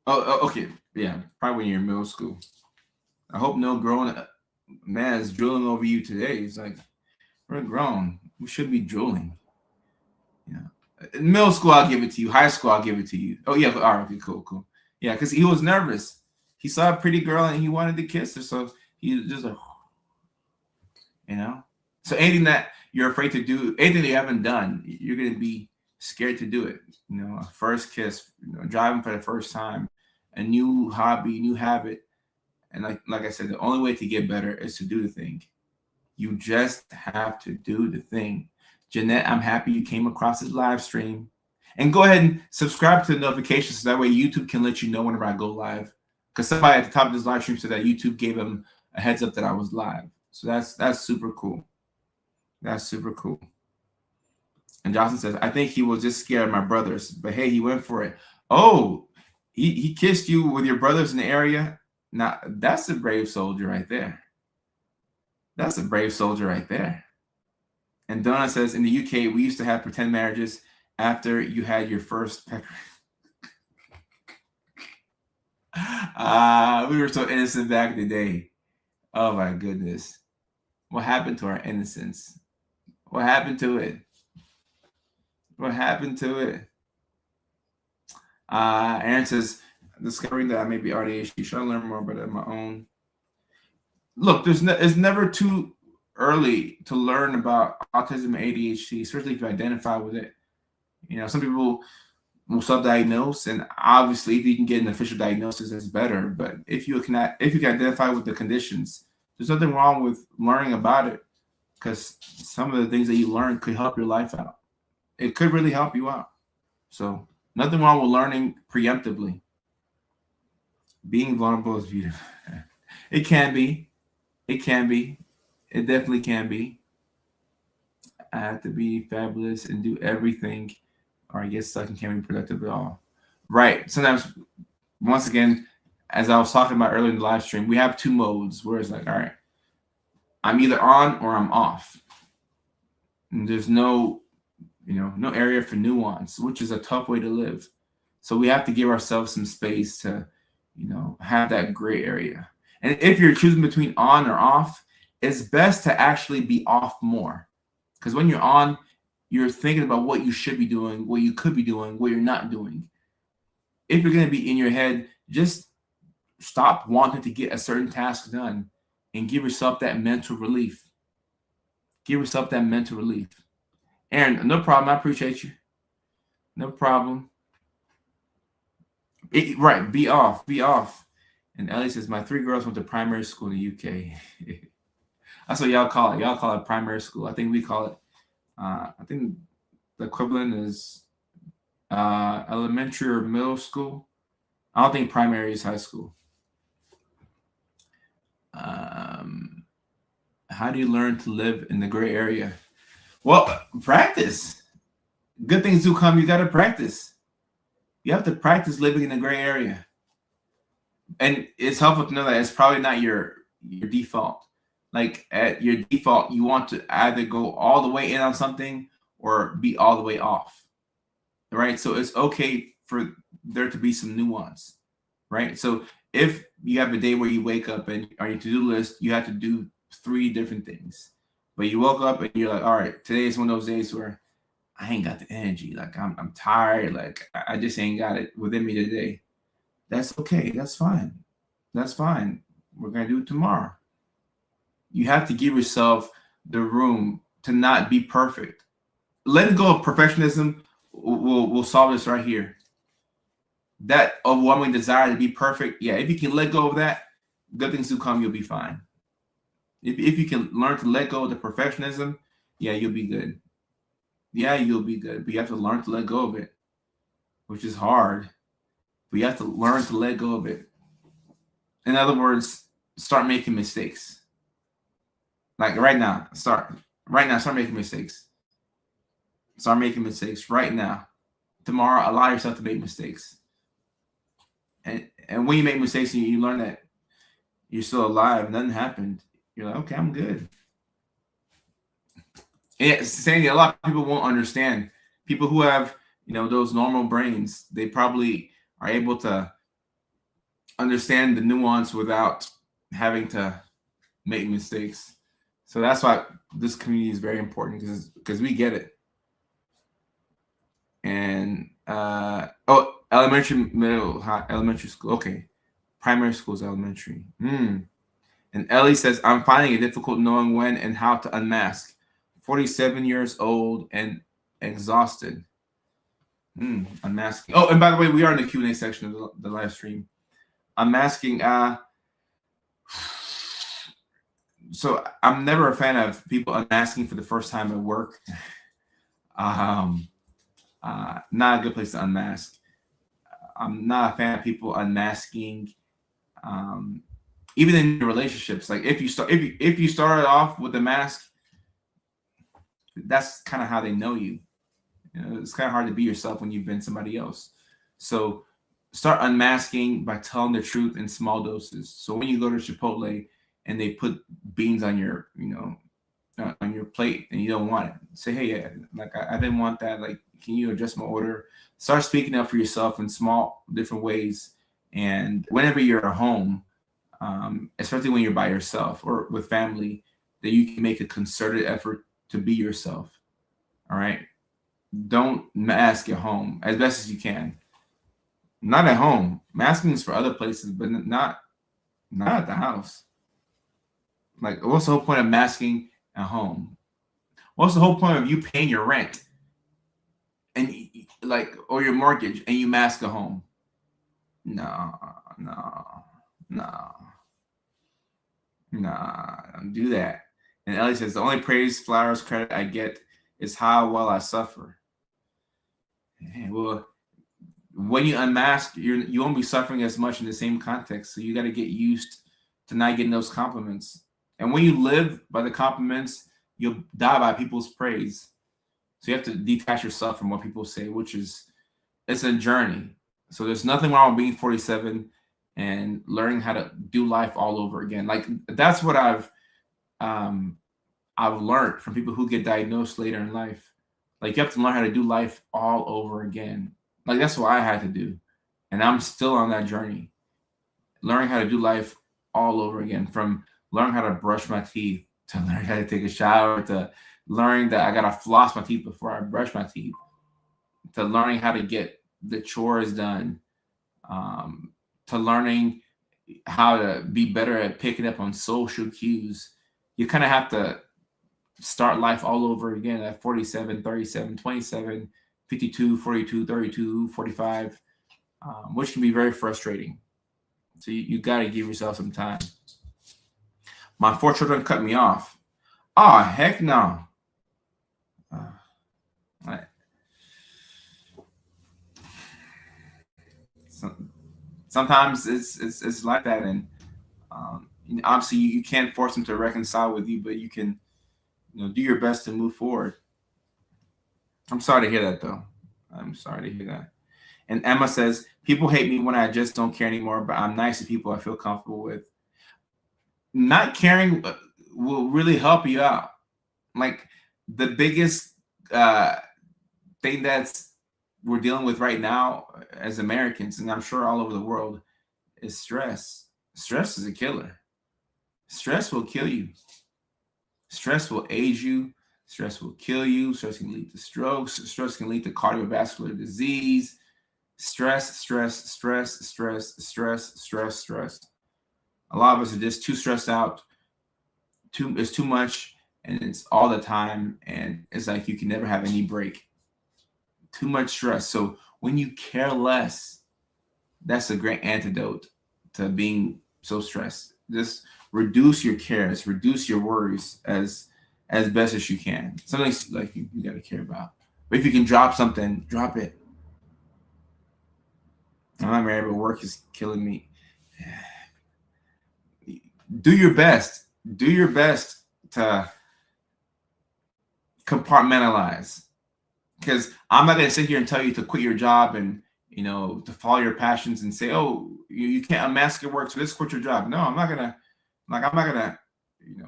Oh, okay, yeah, probably when you're in middle school. I hope no grown man is drooling over you today. It's like, we're grown. We should be drooling. In middle school, I'll give it to you. High school, I'll give it to you. Oh, yeah. All right. Okay, cool. Yeah, because he was nervous. He saw a pretty girl and he wanted to kiss her. So he was just like, So anything that you're afraid to do, anything that you haven't done, you're going to be scared to do it. A first kiss, driving for the first time, a new hobby, new habit. And like I said, the only way to get better is to do the thing. You just have to do the thing. Jeanette, I'm happy you came across this live stream. And go ahead and subscribe to the notifications so that way YouTube can let you know whenever I go live. Because somebody at the top of this live stream said that YouTube gave them a heads up that I was live. So that's super cool. That's super cool. And Johnson says, I think he was just scared of my brothers. But hey, he went for it. Oh, he kissed you with your brothers in the area? Now, that's a brave soldier right there. That's a brave soldier right there. And Donna says, in the UK, we used to have pretend marriages after you had your first pecker. We were so innocent back in the day. Oh, my goodness. What happened to our innocence? What happened to it? What happened to it? Aaron says, discovering that I may be AuDHD. Should I learn more about it on my own? Look, it's never too early to learn about autism and ADHD, especially if you identify with it. Some people will self-diagnose, and obviously, if you can get an official diagnosis, that's better. But if you can identify with the conditions, there's nothing wrong with learning about it, because some of the things that you learn could help your life out. It could really help you out. So nothing wrong with learning preemptively. Being vulnerable is beautiful. It can be. It can be. It definitely can be. I have to be fabulous and do everything, or I get stuck and can't be productive at all. Right. Sometimes, once again, as I was talking about earlier in the live stream, we have two modes where it's like, all right, I'm either on or I'm off. And there's no area for nuance, which is a tough way to live. So we have to give ourselves some space to, have that gray area. And if you're choosing between on or off, it's best to actually be off more. Because when you're on, you're thinking about what you should be doing, what you could be doing, what you're not doing. If you're going to be in your head, just stop wanting to get a certain task done and give yourself that mental relief. Give yourself that mental relief. Aaron, no problem. I appreciate you. No problem. Right. Be off. Be off. And Ellie says, my 3 girls went to primary school in the UK. That's what y'all call it. Y'all call it primary school. I think we call it, I think the equivalent is elementary or middle school. I don't think primary is high school. How do you learn to live in the gray area? Well, practice. Good things do come. You got to practice. You have to practice living in the gray area. And it's helpful to know that it's probably not your default. like at your default, you want to either go all the way in on something or be all the way off, right? So it's okay for there to be some nuance, right? So if you have a day where you wake up and on your to-do list, you have to do 3 different things, but you woke up and you're like, all right, today is one of those days where I ain't got the energy. Like I'm tired. Like I just ain't got it within me today. That's okay. That's fine. That's fine. We're gonna do it tomorrow. You have to give yourself the room to not be perfect. Letting go of perfectionism will solve this right here. That overwhelming desire to be perfect, yeah, if you can let go of that, good things will come, you'll be fine. If you can learn to let go of the perfectionism, yeah, you'll be good. Yeah, you'll be good. But you have to learn to let go of it, which is hard. But you have to learn to let go of it. In other words, start making mistakes. Like right now, start making mistakes. Start making mistakes right now. Tomorrow, allow yourself to make mistakes. And when you make mistakes and you learn that you're still alive, nothing happened, you're like, okay, I'm good. And saying a lot of people won't understand. People who have, those normal brains, they probably are able to understand the nuance without having to make mistakes. So that's why this community is very important, because we get it. And elementary, middle, high, elementary school. Okay, primary school is elementary. And Ellie says, I'm finding it difficult knowing when and how to unmask. 47 years old and exhausted. Unmasking. Oh, and by the way, we are in the Q&A section of the live stream. Unmasking. So I'm never a fan of people unmasking for the first time at work. Not a good place to unmask. I'm not a fan of people unmasking. Even in relationships, like if you started off with a mask, that's kind of how they know you. It's kind of hard to be yourself when you've been somebody else. So start unmasking by telling the truth in small doses. So when you go to Chipotle and they put beans on your, on your plate and you don't want it, say, hey, yeah, like I didn't want that. Like, can you adjust my order? Start speaking up for yourself in small, different ways. And whenever you're at home, especially when you're by yourself or with family, that you can make a concerted effort to be yourself. All right. Don't mask at home as best as you can. Not at home. Masking is for other places, but not at the house. Like, what's the whole point of masking at home? What's the whole point of you paying your rent and or your mortgage and you mask at home? No, don't do that. And Ellie says, the only praise, flowers, credit I get is how well I suffer. Well, when you unmask, you won't be suffering as much in the same context. So you got to get used to not getting those compliments. And when you live by the compliments, you'll die by people's praise. So you have to detach yourself from what people say, it's a journey. So there's nothing wrong with being 47 and learning how to do life all over again. Like, that's what I've learned from people who get diagnosed later in life. Like, you have to learn how to do life all over again. Like, that's what I had to do. And I'm still on that journey. Learning how to do life all over again, from learning how to brush my teeth, to learning how to take a shower, to learning that I got to floss my teeth before I brush my teeth, to learning how to get the chores done, to learning how to be better at picking up on social cues. You kind of have to start life all over again at 47, 37, 27, 52, 42, 32, 45, which can be very frustrating. So you got to give yourself some time. My 4 children cut me off. Oh, heck no. Sometimes it's like that, and obviously you can't force them to reconcile with you, but you can do your best to move forward. I'm sorry to hear that, though. I'm sorry to hear that. And Emma says, people hate me when I just don't care anymore, but I'm nice to people I feel comfortable with. Not caring will really help you out. Like the biggest thing that's we're dealing with right now as Americans, and I'm sure all over the world, is stress. Stress is a killer. Stress will kill you. Stress will age you. Stress will kill you. Stress can lead to strokes. Stress can lead to cardiovascular disease. Stress, stress, stress, stress, stress, stress, stress. A lot of us are just too stressed out. It's too much, and it's all the time, and it's like you can never have any break. Too much stress. So when you care less, that's a great antidote to being so stressed. Just reduce your cares, reduce your worries as best as you can. Something like you got to care about. But if you can drop something, drop it. I'm not married, but work is killing me. Do your best. Do your best to compartmentalize. Because I'm not going to sit here and tell you to quit your job and to follow your passions and say, oh, you can't unmask your work, so let's quit your job. No, I'm not gonna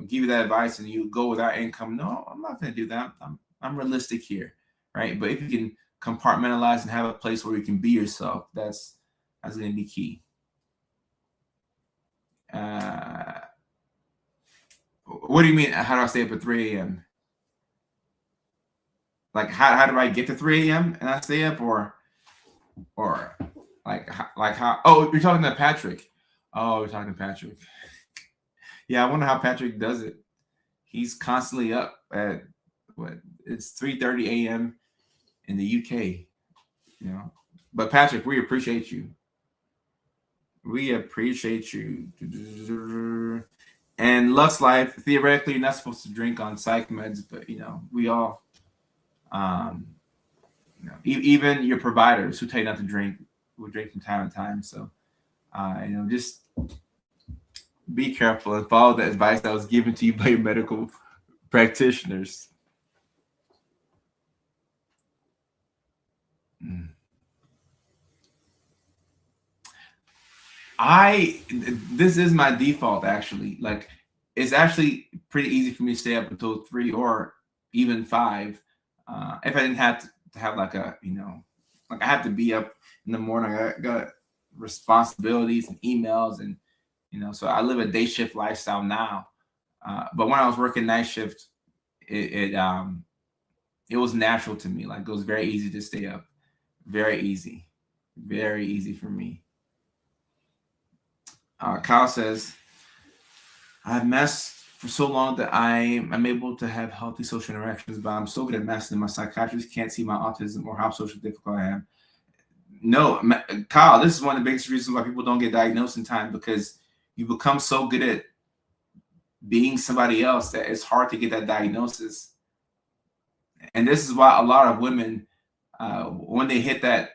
give you that advice and you go without income. No, I'm not gonna do that. I'm realistic here, right? But if you can compartmentalize and have a place where you can be yourself, that's gonna be key. What do you mean? How do I stay up at 3 a.m.? Like how do I get to 3 a.m. and I stay up, or like how? Oh, you're talking to Patrick. Oh, you're talking to Patrick. Yeah, I wonder how Patrick does it. He's constantly up at it's 3:30 a.m. in the UK. But Patrick, we appreciate you. We appreciate you. And Lux Life, theoretically, you're not supposed to drink on psych meds, but we all, even your providers who tell you not to drink will drink from time to time. So, just be careful and follow the advice that was given to you by your medical practitioners. This is my default, actually. Like, it's actually pretty easy for me to stay up until 3 or even 5. If I didn't have to have like I have to be up in the morning. I got responsibilities and emails, and so I live a day shift lifestyle now. But when I was working night shift, it was natural to me. Like, it was very easy to stay up. Very easy for me. Kyle says, I've masked for so long that I'm able to have healthy social interactions, but I'm so good at masking. My psychiatrist can't see my autism or how socially difficult I am. No, Kyle, this is one of the biggest reasons why people don't get diagnosed in time, because you become so good at being somebody else that it's hard to get that diagnosis. And this is why a lot of women, when they hit that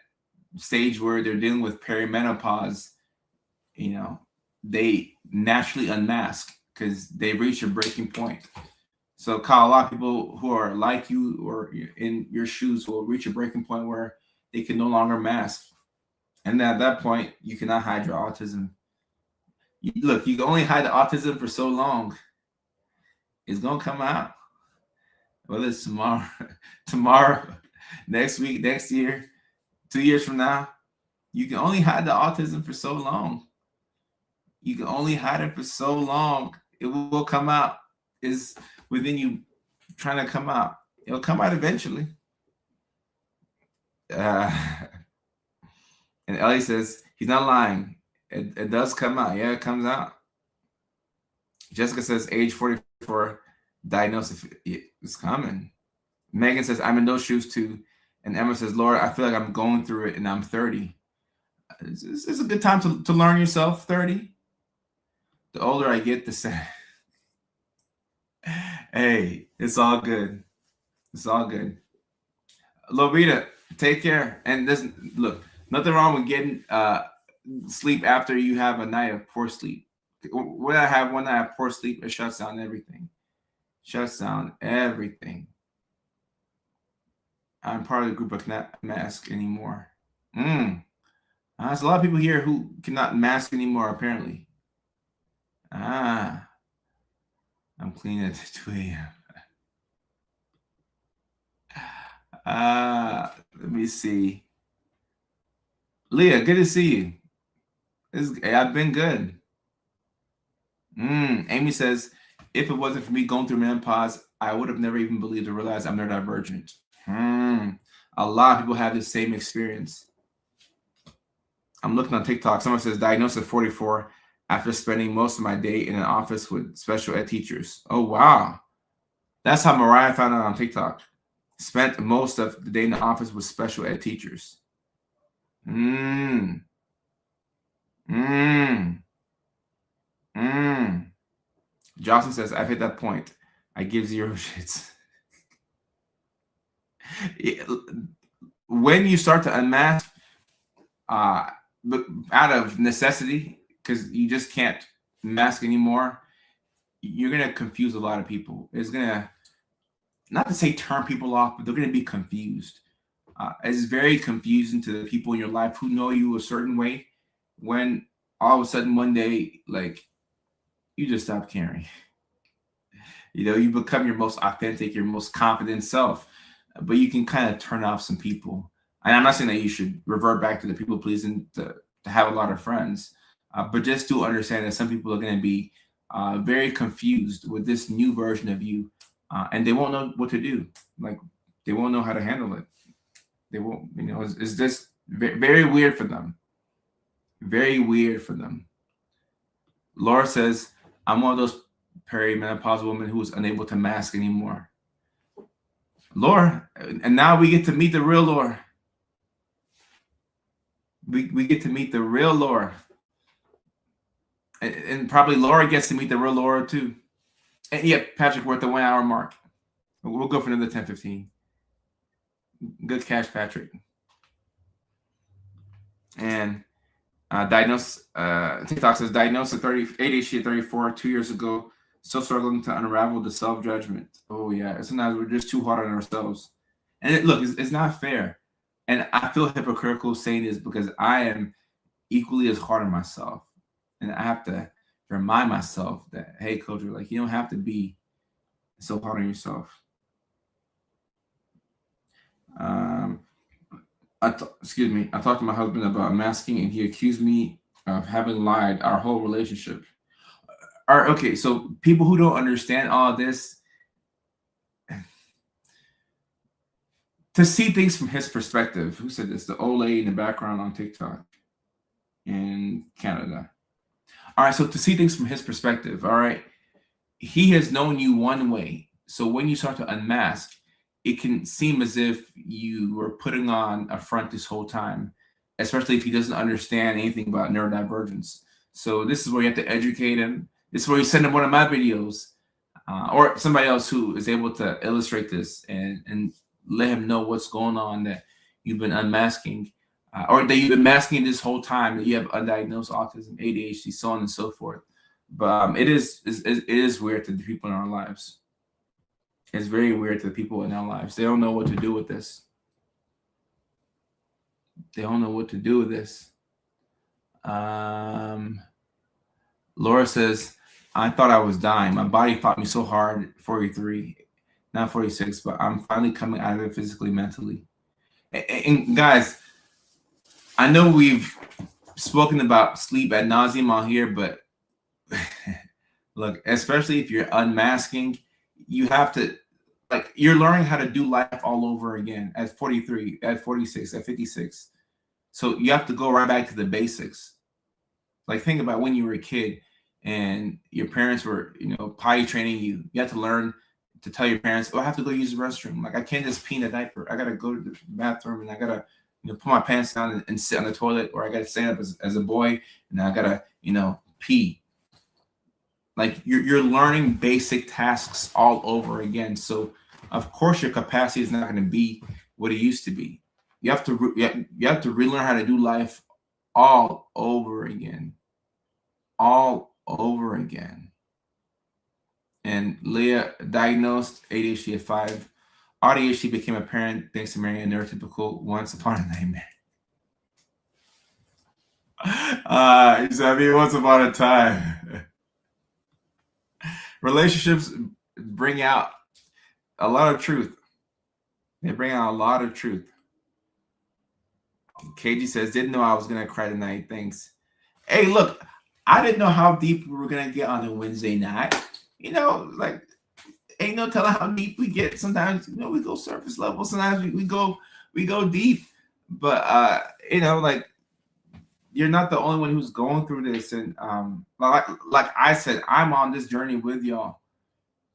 stage where they're dealing with perimenopause, they naturally unmask because they reach a breaking point. So, Kyle, a lot of people who are like you or in your shoes will reach a breaking point where they can no longer mask. And at that point, you cannot hide your autism. Look, you can only hide the autism for so long. It's going to come out. Whether it's tomorrow, next week, next year, 2 years from now, you can only hide the autism for so long. You can only hide it for so long. It will come out. It's within you trying to come out. It'll come out eventually. And Ellie says, he's not lying. It does come out. Yeah, it comes out. Jessica says, age 44, diagnosis. It's coming. Megan says, I'm in those shoes too. And Emma says, Lord, I feel like I'm going through it and I'm 30. It's a good time to learn yourself, 30. The older I get, the sadder. Hey, it's all good. It's all good. Lorita, take care. And look, nothing wrong with getting sleep after you have a night of poor sleep. When I have one night of poor sleep, it shuts down everything. Shuts down everything. I'm part of the group of cannot mask anymore. There's a lot of people here who cannot mask anymore, apparently. I'm cleaning at 2 a.m. Let me see. Leah, good to see you. I've been good. Amy says, if it wasn't for me going through menopause, I would have never even believed or realized I'm neurodivergent. A lot of people have the same experience. I'm looking on TikTok. Someone says, diagnosed at 44 after spending most of my day in an office with special ed teachers. Oh, wow. That's how Mariah found out on TikTok. Spent most of the day in the office with special ed teachers. Jocelyn says, I've hit that point. I give zero shits. When you start to unmask out of necessity, because you just can't mask anymore, you're going to confuse a lot of people. It's going to, not to say turn people off, but they're going to be confused. It's very confusing to the people in your life who know you a certain way when all of a sudden one day, like, you just stop caring. You become your most authentic, your most confident self, but you can kind of turn off some people. And I'm not saying that you should revert back to the people pleasing to have a lot of friends, but just to understand that some people are going to be very confused with this new version of you, and they won't know what to do. Like, they won't know how to handle it. They won't, it's just very weird for them. Very weird for them. Laura says, I'm one of those perimenopausal women who is unable to mask anymore. Laura, and now we get to meet the real Laura. We get to meet the real Laura. And probably Laura gets to meet the real Laura too. And yeah, Patrick, we're at the 1 hour mark. We'll go for another 10-15. Good catch, Patrick. And TikTok says, diagnosed at ADHD at 34 2 years ago, still struggling to unravel the self-judgment. Oh yeah, sometimes we're just too hard on ourselves. And look, it's not fair. And I feel hypocritical saying this because I am equally as hard on myself. And I have to remind myself that, hey, Coach, like, you don't have to be so hard on yourself. Excuse me. I talked to my husband about masking, and he accused me of having lied our whole relationship. All right, okay, so people who don't understand all this, to see things from his perspective. Who said this? The old lady in the background on TikTok in Canada. All right, so to see things from his perspective, all right, he has known you one way. So when you start to unmask, it can seem as if you were putting on a front this whole time, especially if he doesn't understand anything about neurodivergence. So this is where you have to educate him. This is where you send him one of my videos, or somebody else who is able to illustrate this and let him know what's going on, that you've been unmasking, or that you've been masking this whole time, that you have undiagnosed autism, ADHD, so on and so forth. But it is weird to the people in our lives. It's very weird to the people in our lives. They don't know what to do with this. They don't know what to do with this. Laura says, I thought I was dying. My body fought me so hard, 43, not 46, but I'm finally coming out of it physically, mentally. And guys, I know we've spoken about sleep ad nauseum on here, but look, especially if you're unmasking, you have to, like, you're learning how to do life all over again at 43, at 46, at 56. So you have to go right back to the basics. Like, think about when you were a kid and your parents were, potty training you. You have to learn to tell your parents, oh, I have to go use the restroom. Like, I can't just pee in a diaper. I got to go to the bathroom, and I got to, put my pants down and sit on the toilet, or I got to stand up as a boy, and I got to, pee. Like, you're learning basic tasks all over again. So of course your capacity is not going to be what it used to be. You have to relearn how to do life all over again. All over again. And Leah diagnosed ADHD at 5. AuDHD became apparent thanks to marrying a neurotypical once upon a nightmare. Once upon a time. Relationships bring out a lot of truth. They bring out a lot of truth. KG says, didn't know I was gonna cry tonight. Thanks. Hey, look, I didn't know how deep we were gonna get on a Wednesday night. You know, like ain't no telling how deep we get. Sometimes, you know, we go surface level. Sometimes we go deep. But you know, like you're not the only one who's going through this. And like I said, I'm on this journey with y'all.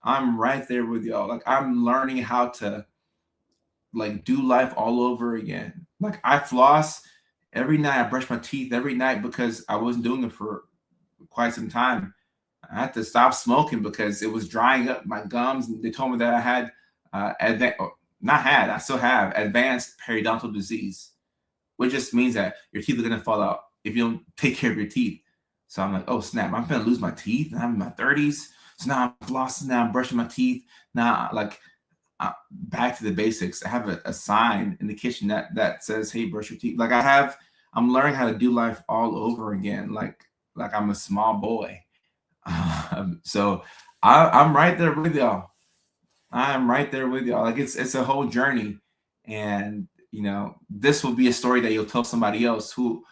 I'm right there with y'all. Like I'm learning how to like do life all over again. Like I floss every night. I brush my teeth every night because I wasn't doing it for quite some time. I had to stop smoking because it was drying up my gums, and they told me that I had I still have advanced periodontal disease, which just means that your teeth are gonna fall out if you don't take care of your teeth. So I'm like, oh snap, I'm gonna lose my teeth, and I'm in my 30s. So now I'm flossing, now I'm brushing my teeth. Now, like, back to the basics. I have a sign in the kitchen that says, "Hey, brush your teeth." Like I'm learning how to do life all over again. Like I'm a small boy. So I'm right there with y'all. I'm right there with y'all. Like it's a whole journey, and you know this will be a story that you'll tell somebody else who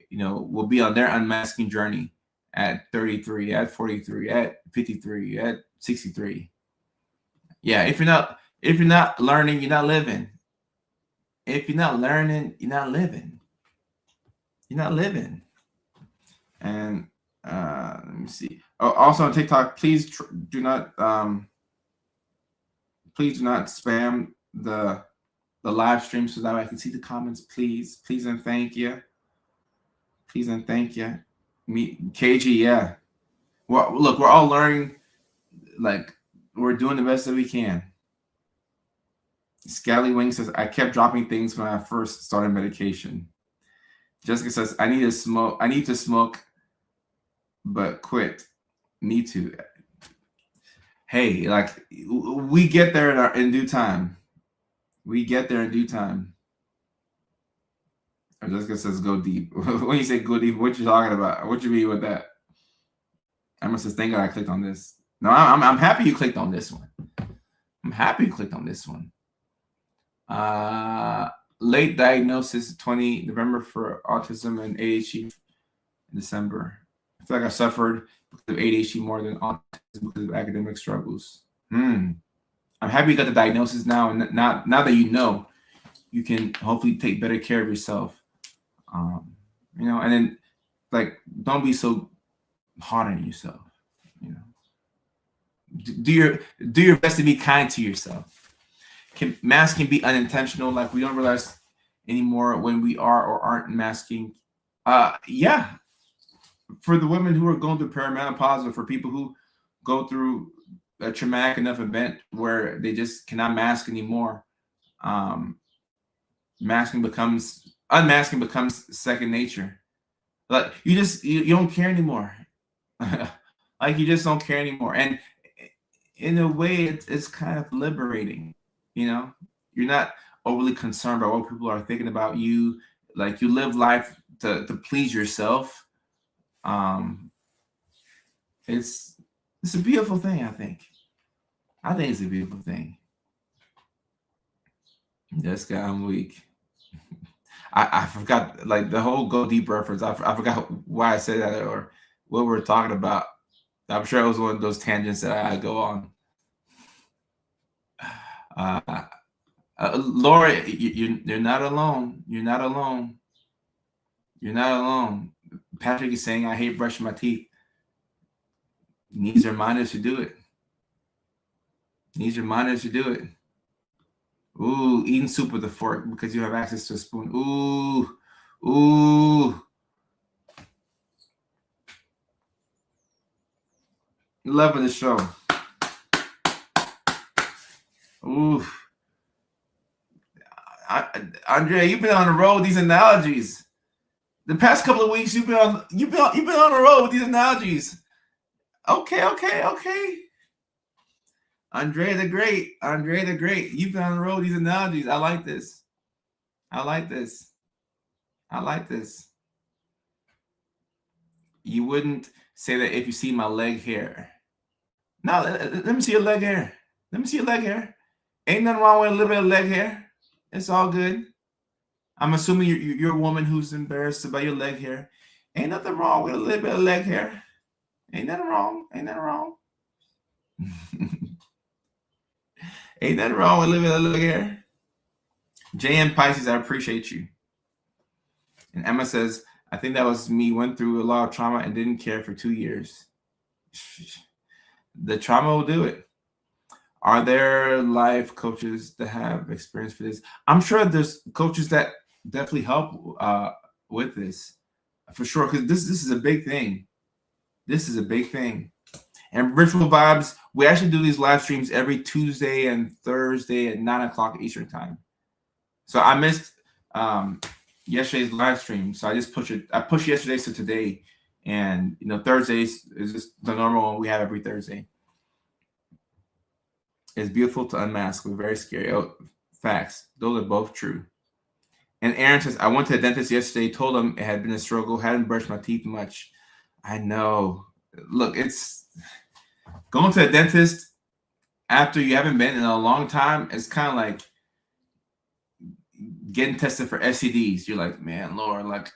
you know will be on their unmasking journey at 33, at 43, at 53, at 63. Yeah, if you're not learning, you're not living. If you're not learning, you're not living. You're not living. And let me see. Oh, also on TikTok, please do not spam the live stream so that I can see the comments. Please and thank you. Please and thank you. Me, KG, yeah. Well, look, we're all learning. Like we're doing the best that we can. Scallywing says, I kept dropping things when I first started medication. Jessica says, I need to smoke, but quit. Need to. Hey, like we get there in due time. We get there in due time. Jessica says, go deep. When you say go deep, what you talking about? What you mean with that? Emma says, thank God I clicked on this. No, I'm happy you clicked on this one. I'm happy you clicked on this one. Late diagnosis 20 November for autism and ADHD in December. I feel like I suffered because of ADHD more than autism because of academic struggles. I'm happy you got the diagnosis now, and now that you know, you can hopefully take better care of yourself. You know, and then like don't be so hard on yourself. You know, do your best to be kind to yourself. Masking be unintentional? Like we don't realize anymore when we are or aren't masking. Yeah, for the women who are going through perimenopause, or for people who go through a traumatic enough event where they just cannot mask anymore, unmasking becomes second nature. Like you don't care anymore. Like you just don't care anymore, and in a way, it's kind of liberating. You know, you're not overly concerned about what people are thinking about you. Like you live life to please yourself. It's a beautiful thing. I think it's a beautiful thing. Jessica, I'm weak. I forgot like the whole go deep reference. I forgot why I said that or what we're talking about. I'm sure it was one of those tangents that I go on. Laura, you're not alone. You're not alone. You're not alone. Patrick is saying, I hate brushing my teeth. Needs reminders to do it. Needs reminders to do it. Ooh, eating soup with a fork because you have access to a spoon. Ooh. Love of the show. Ooh. Andrea, you've been on the road with these analogies. The past couple of weeks, you've been on the road with these analogies. Okay. Andre the Great. You've been on the road with these analogies. I like this. You wouldn't say that if you see my leg hair. No, let me see your leg hair. Let me see your leg hair. Ain't nothing wrong with a little bit of leg hair. It's all good. I'm assuming you're a woman who's embarrassed about your leg hair. Ain't nothing wrong with a little bit of leg hair. Ain't nothing wrong. Ain't nothing wrong. Ain't nothing wrong with a little bit of leg hair. JM Pisces, I appreciate you. And Emma says, I think that was me. Went through a lot of trauma and didn't care for 2 years. The trauma will do it. Are there life coaches that have experience for this? I'm sure there's coaches that definitely help with this, for sure, because this is a big thing. This is a big thing. And Ritual Vibes, we actually do these live streams every Tuesday and Thursday at 9 o'clock Eastern time. So I missed yesterday's live stream, so I just pushed it. I pushed yesterday to today, and Thursdays is just the normal one we have every Thursday. It's beautiful to unmask. We're very scary. Oh, facts. Those are both true. And Aaron says, I went to the dentist yesterday, told him it had been a struggle, hadn't brushed my teeth much. I know. Look, it's going to a dentist after you haven't been in a long time. It's kind of like getting tested for STDs. You're like, man, Lord, like,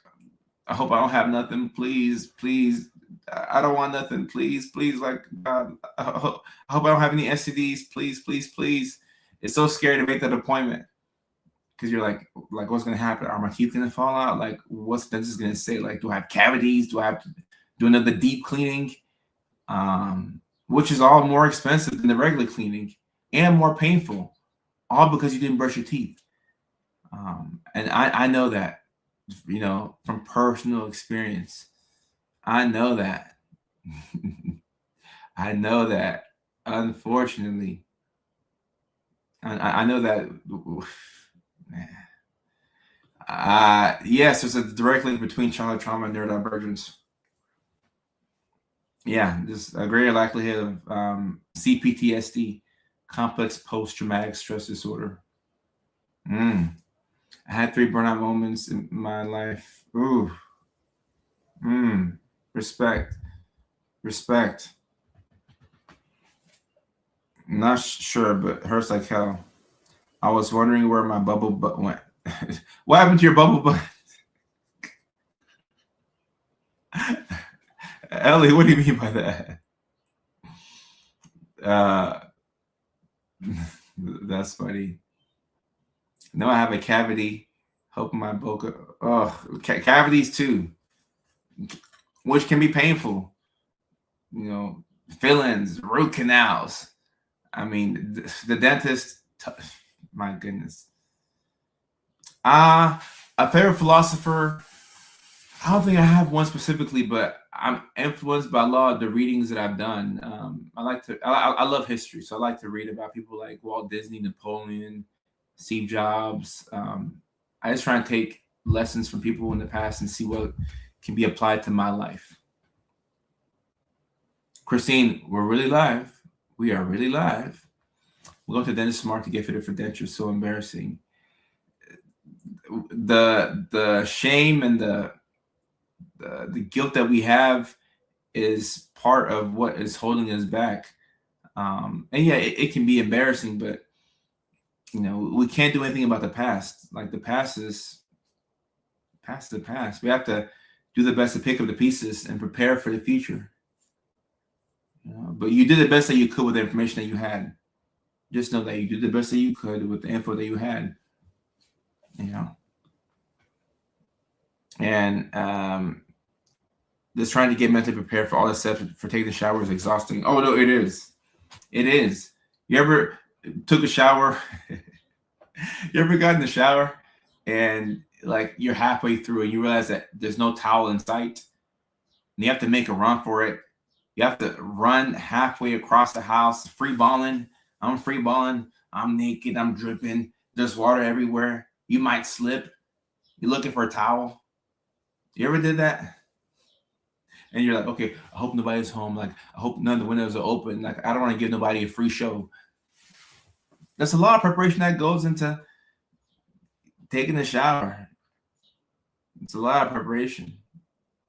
I hope I don't have nothing. Please, please. I don't want nothing. Please, please. Like, God, I hope I don't have any STDs. Please, please, please. It's so scary to make that appointment because you're like, what's going to happen? Are my teeth going to fall out? Like, what's the dentist going to say? Like, do I have cavities? Do I have to do another deep cleaning? Which is all more expensive than the regular cleaning and more painful, all because you didn't brush your teeth. And I know that, from personal experience. I know that. I know that. Unfortunately, I know that. Yes, there's a direct link between childhood trauma and neurodivergence. Yeah, there's a greater likelihood of CPTSD, complex post-traumatic stress disorder. I had 3 burnout moments in my life. Ooh. Respect. Not sure, but hurts like hell. I was wondering where my bubble butt went. What happened to your bubble butt? Ellie, what do you mean by that? That's funny. No, I have a cavity. Hope my boca. Oh, cavities too, which can be painful. Fillings, root canals. I mean, the dentist. My goodness. A favorite philosopher. I don't think I have one specifically, but I'm influenced by a lot of the readings that I've done. I love history, so I like to read about people like Walt Disney, Napoleon, Steve Jobs. I just try and take lessons from people in the past and see what can be applied to my life. Christine, we're really live. We are really live. We're going to Dentist Smart to get fitted for dentures. So embarrassing. The shame and the guilt that we have is part of what is holding us back. And yeah, it can be embarrassing, but we can't do anything about the past. Like, the past is the past. We have to do the best to pick up the pieces and prepare for the future. But you did the best that you could with the information that you had. Just know that you did the best that you could with the info that you had. And just trying to get mentally prepared for all the steps for taking the shower is exhausting. Oh no, it is. It is. You ever took a shower? You ever got in the shower and like you're halfway through and you realize that there's no towel in sight and you have to make a run for it? You have to run halfway across the house, free balling. I'm free balling. I'm naked. I'm dripping. There's water everywhere. You might slip. You're looking for a towel. You ever did that? And you're like, okay, I hope nobody's home. Like, I hope none of the windows are open. Like, I don't want to give nobody a free show. There's a lot of preparation that goes into taking a shower. It's a lot of preparation.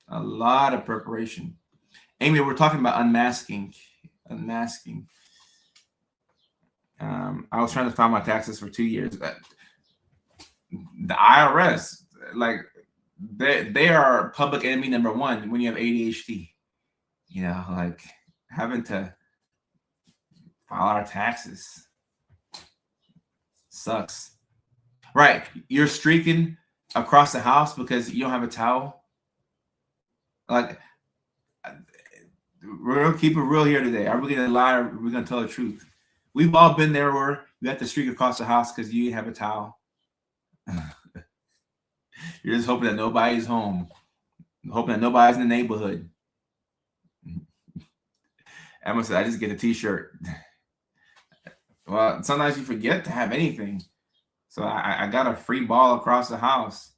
A lot of preparation. Amy, we're talking about unmasking. unmasking. I was trying to file my taxes for 2 years. The IRS, like they are public enemy number one when you have ADHD. You know, like having to file our taxes sucks. Right. You're streaking across the house because you don't have a towel. Like, we're going to keep it real here today. Are we going to lie or are we going to tell the truth? We've all been there where you have to streak across the house because you didn't have a towel. You're just hoping that nobody's home. Hoping that nobody's in the neighborhood. Emma said, I just get a t-shirt. Well, sometimes you forget to have anything. So I got a free ball across the house,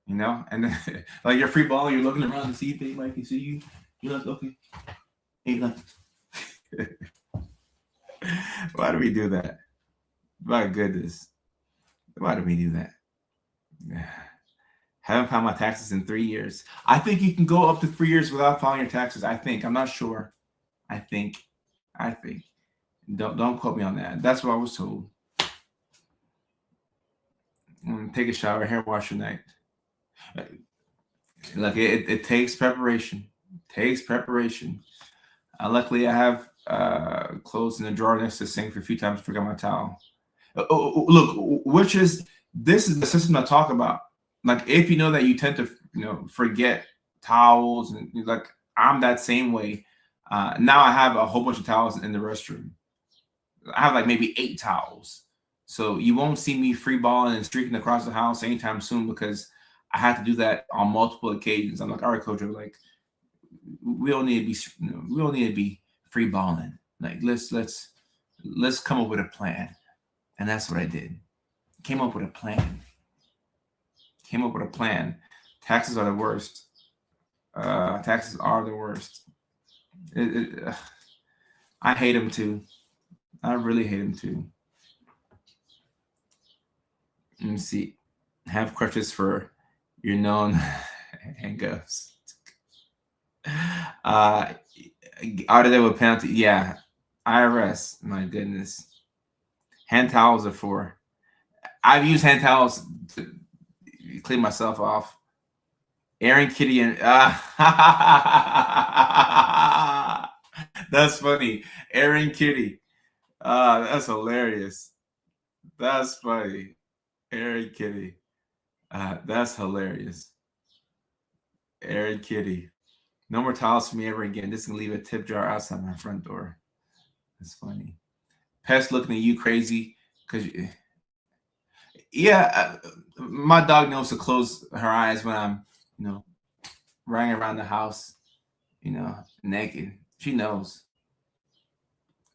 you know? And then, like your free ball, you're looking around to see if anybody can see you. You're like, okay. Hey, look. Why do we do that? My goodness. Why do we do that? Haven't filed my taxes in 3 years. I think you can go up to 3 years without filing your taxes. I think. I'm not sure. I think. Don't quote me on that. That's what I was told. Take a shower, hair wash at night. Look, it takes preparation. Luckily, I have clothes in the drawer next to the sink for a few times. Forgot my towel. Look, this is the system I talk about. Like, if you know that you tend to, forget towels, and like I'm that same way. Now I have a whole bunch of towels in the restroom. I have like maybe 8 towels. So you won't see me free balling and streaking across the house anytime soon because I had to do that on multiple occasions. I'm like, all right, coach, like we don't need to be free balling. Like let's come up with a plan. And that's what I did. Came up with a plan. Taxes are the worst. Taxes are the worst. I hate them too. I really hate them too. Let me see. Have crutches for your known handcuffs. Out of there with penalty. Yeah. IRS. My goodness. Hand towels are for. I've used hand towels to clean myself off. Aaron Kitty and that's funny. Aaron Kitty. That's hilarious. That's funny. Aaron Kitty. That's hilarious. Aaron Kitty. No more towels for me ever again. Just gonna leave a tip jar outside my front door. That's funny. Pest looking at you crazy because my dog knows to close her eyes when I'm, running around the house, naked. She knows.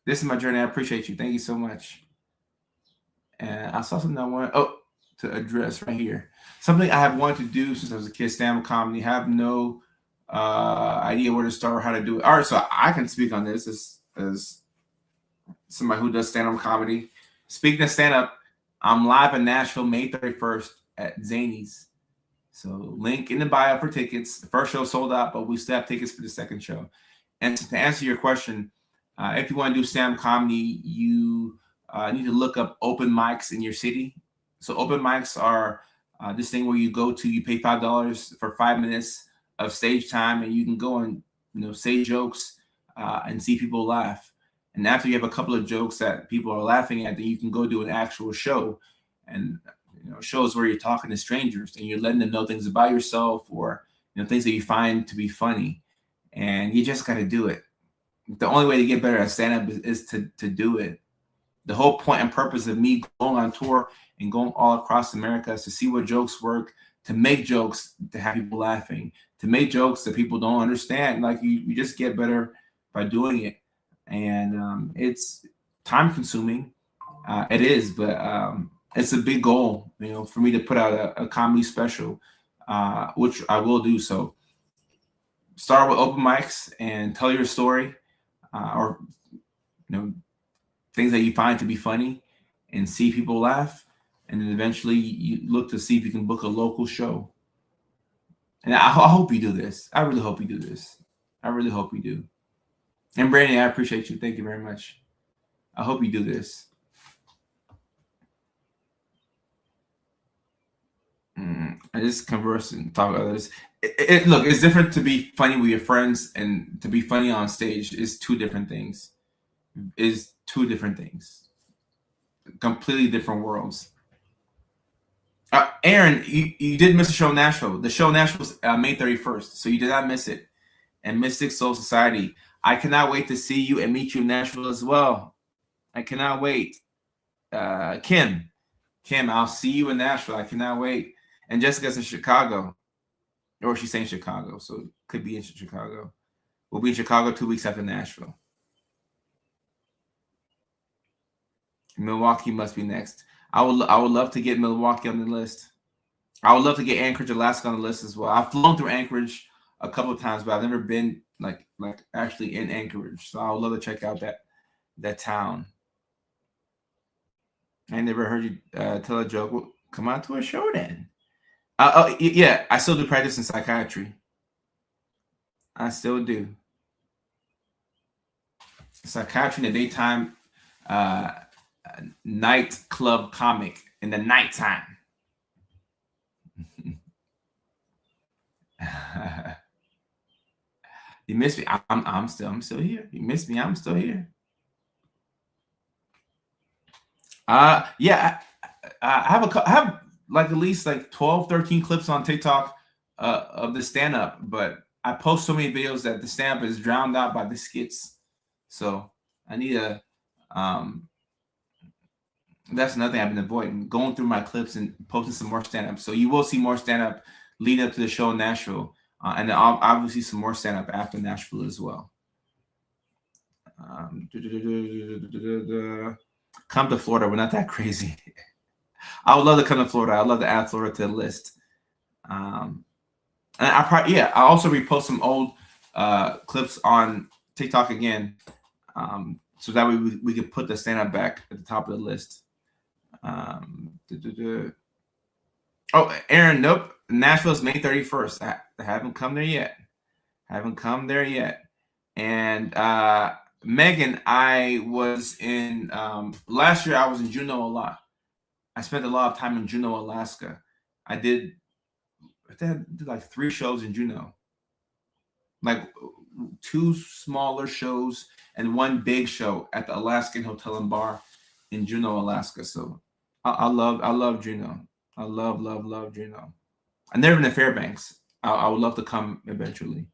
This is my journey. I appreciate you. Thank you so much. And I saw something I want to address right here. Something I have wanted to do since I was a kid, stand-up comedy. Have no idea where to start or how to do it. All right, so I can speak on this as somebody who does stand-up comedy. Speaking of stand-up, I'm live in Nashville May 31st at Zany's. So link in the bio for tickets. The first show sold out, but we still have tickets for the second show. And to answer your question, if you want to do stand-up comedy, you need to look up open mics in your city. So open mics are this thing where you go to, you pay $5 for 5 minutes of stage time, and you can go and say jokes and see people laugh. And after you have a couple of jokes that people are laughing at, then you can go do an actual show. And shows where you're talking to strangers and you're letting them know things about yourself or things that you find to be funny. And you just got to do it. The only way to get better at stand-up is to do it. The whole point and purpose of me going on tour and going all across America is to see what jokes work, to make jokes, to have people laughing, to make jokes that people don't understand. Like you just get better by doing it. And it's time consuming. It is, but it's a big goal, for me to put out a comedy special, which I will do. So start with open mics and tell your story, or things that you find to be funny, and see people laugh, and then eventually you look to see if you can book a local show. And I hope you do this. I really hope you do this. I really hope you do. And Brandon, I appreciate you. Thank you very much. I hope you do this. I just converse and talk to others. Look, it's different to be funny with your friends and to be funny on stage is two different things. Is two different things. Completely different worlds. Aaron, you did miss the show in Nashville. The show in Nashville was May 31st, so you did not miss it. And Mystic Soul Society. I cannot wait to see you and meet you in Nashville as well. I cannot wait. Kim, I'll see you in Nashville. I cannot wait. And Jessica's in Chicago. Or she's saying Chicago, so it could be in Chicago. We'll be in Chicago 2 weeks after Nashville. Milwaukee must be next. I would love to get Milwaukee on the list. I would love to get Anchorage, Alaska on the list as well. I've flown through Anchorage a couple of times, but I've never been like actually in Anchorage. So I would love to check out that town. I never heard you tell a joke. Well, come out to a show then. Yeah, I still do practice in psychiatry. I still do. Psychiatry in the daytime, nightclub comic in the nighttime. You missed me. I'm still here. You missed me. I'm still here. Yeah, I have like at least like 12, 13 clips on TikTok of the stand up, but I post so many videos that the stand up is drowned out by the skits. So I need a that's another thing I've been avoiding, going through my clips and posting some more stand up. So you will see more stand up leading up to the show in Nashville. And then obviously some more stand up after Nashville as well. Come to Florida. We're not that crazy. I would love to come to Florida. I'd love to add Florida to the list. And I also repost some old clips on TikTok again. So that way we can put the stand up back at the top of the list. Oh, Aaron, nope. Nashville's May 31st. I haven't come there yet. And Megan, I was in last year. I was in Juneau a lot. I spent a lot of time in Juneau, Alaska. I did like 3 shows in Juneau, like 2 smaller shows and 1 big show at the Alaskan Hotel and Bar in Juneau, Alaska. So I love Juneau. I love Juneau. I've never been to Fairbanks. I would love to come eventually.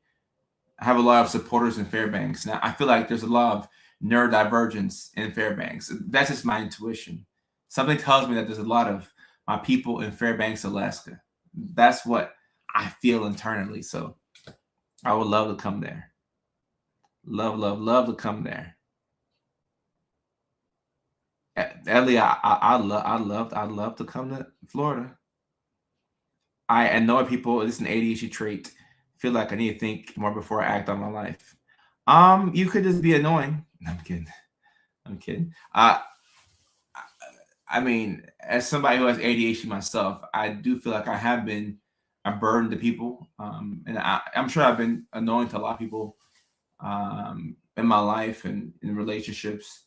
I have a lot of supporters in Fairbanks. Now, I feel like there's a lot of neurodivergence in Fairbanks. That's just my intuition. Something tells me that there's a lot of my people in Fairbanks, Alaska. That's what I feel internally. So I would love to come there. Love to come there. Ellie, I'd love to come to Florida. I know people, this is an ADHD trait. Feel like I need to think more before I act on my life. You could just be annoying. I'm kidding. I mean, as somebody who has ADHD myself, I do feel like I have been a burden to people. And I'm sure I've been annoying to a lot of people in my life and in relationships.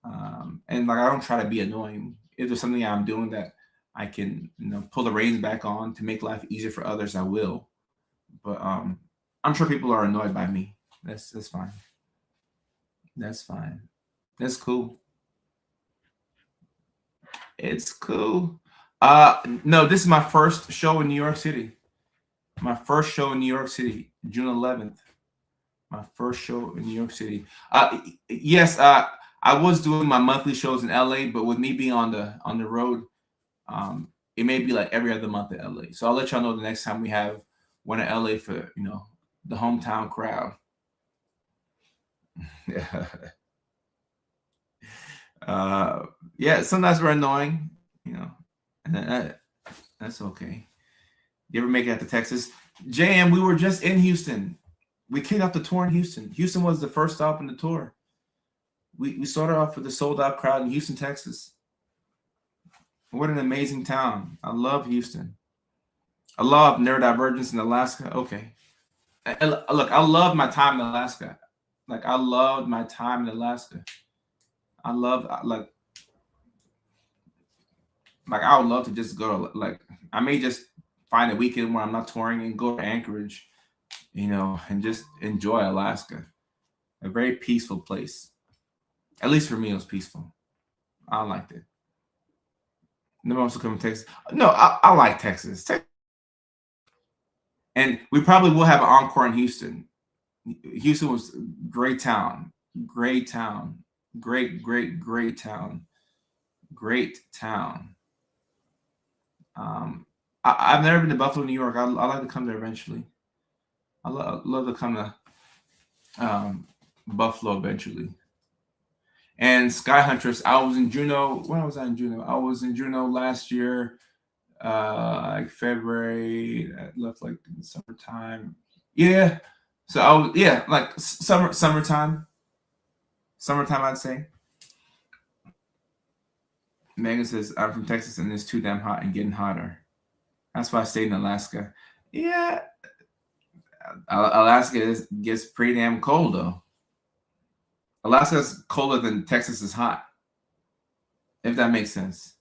And like, I don't try to be annoying. If there's something I'm doing that I can, pull the reins back on to make life easier for others, I will. But I'm sure people are annoyed by me. That's fine. That's fine. That's cool. It's cool. No, this is my first show in New York City. My first show in New York City, June 11th. My first show in New York City. Yes, I was doing my monthly shows in LA, but with me being on the road, it may be like every other month in LA. So I'll let y'all know the next time we have one in LA for the hometown crowd. Yeah, sometimes we're annoying, and that's okay. You ever make it out to Texas? JM, we were just in Houston. We kicked off the tour in Houston. Houston was the first stop in the tour. We started off with a sold-out crowd in Houston, Texas. What an amazing town. I love Houston. I love neurodivergence in Alaska. Okay. Look, I love my time in Alaska. Like I loved my time in Alaska. I love like I would love to just go to like I may just find a weekend where I'm not touring and go to Anchorage, and just enjoy Alaska. A very peaceful place. At least for me, it was peaceful. I liked it. Nobody wants to come to Texas. No, I like Texas. And we probably will have an encore in Houston. Houston was a great town. Great town. Great, great, great town. Great town. I've never been to Buffalo, New York. I like to come there eventually. I love to come to Buffalo eventually. And Sky Huntress, I was in Juneau. When was I in Juneau? I was in Juneau last year, like February. That looked like summertime. Yeah. So I was like summertime. Summertime, I'd say. Megan says, I'm from Texas and it's too damn hot and getting hotter. That's why I stayed in Alaska. Yeah. Alaska gets pretty damn cold, though. Alaska's colder than Texas is hot. If that makes sense.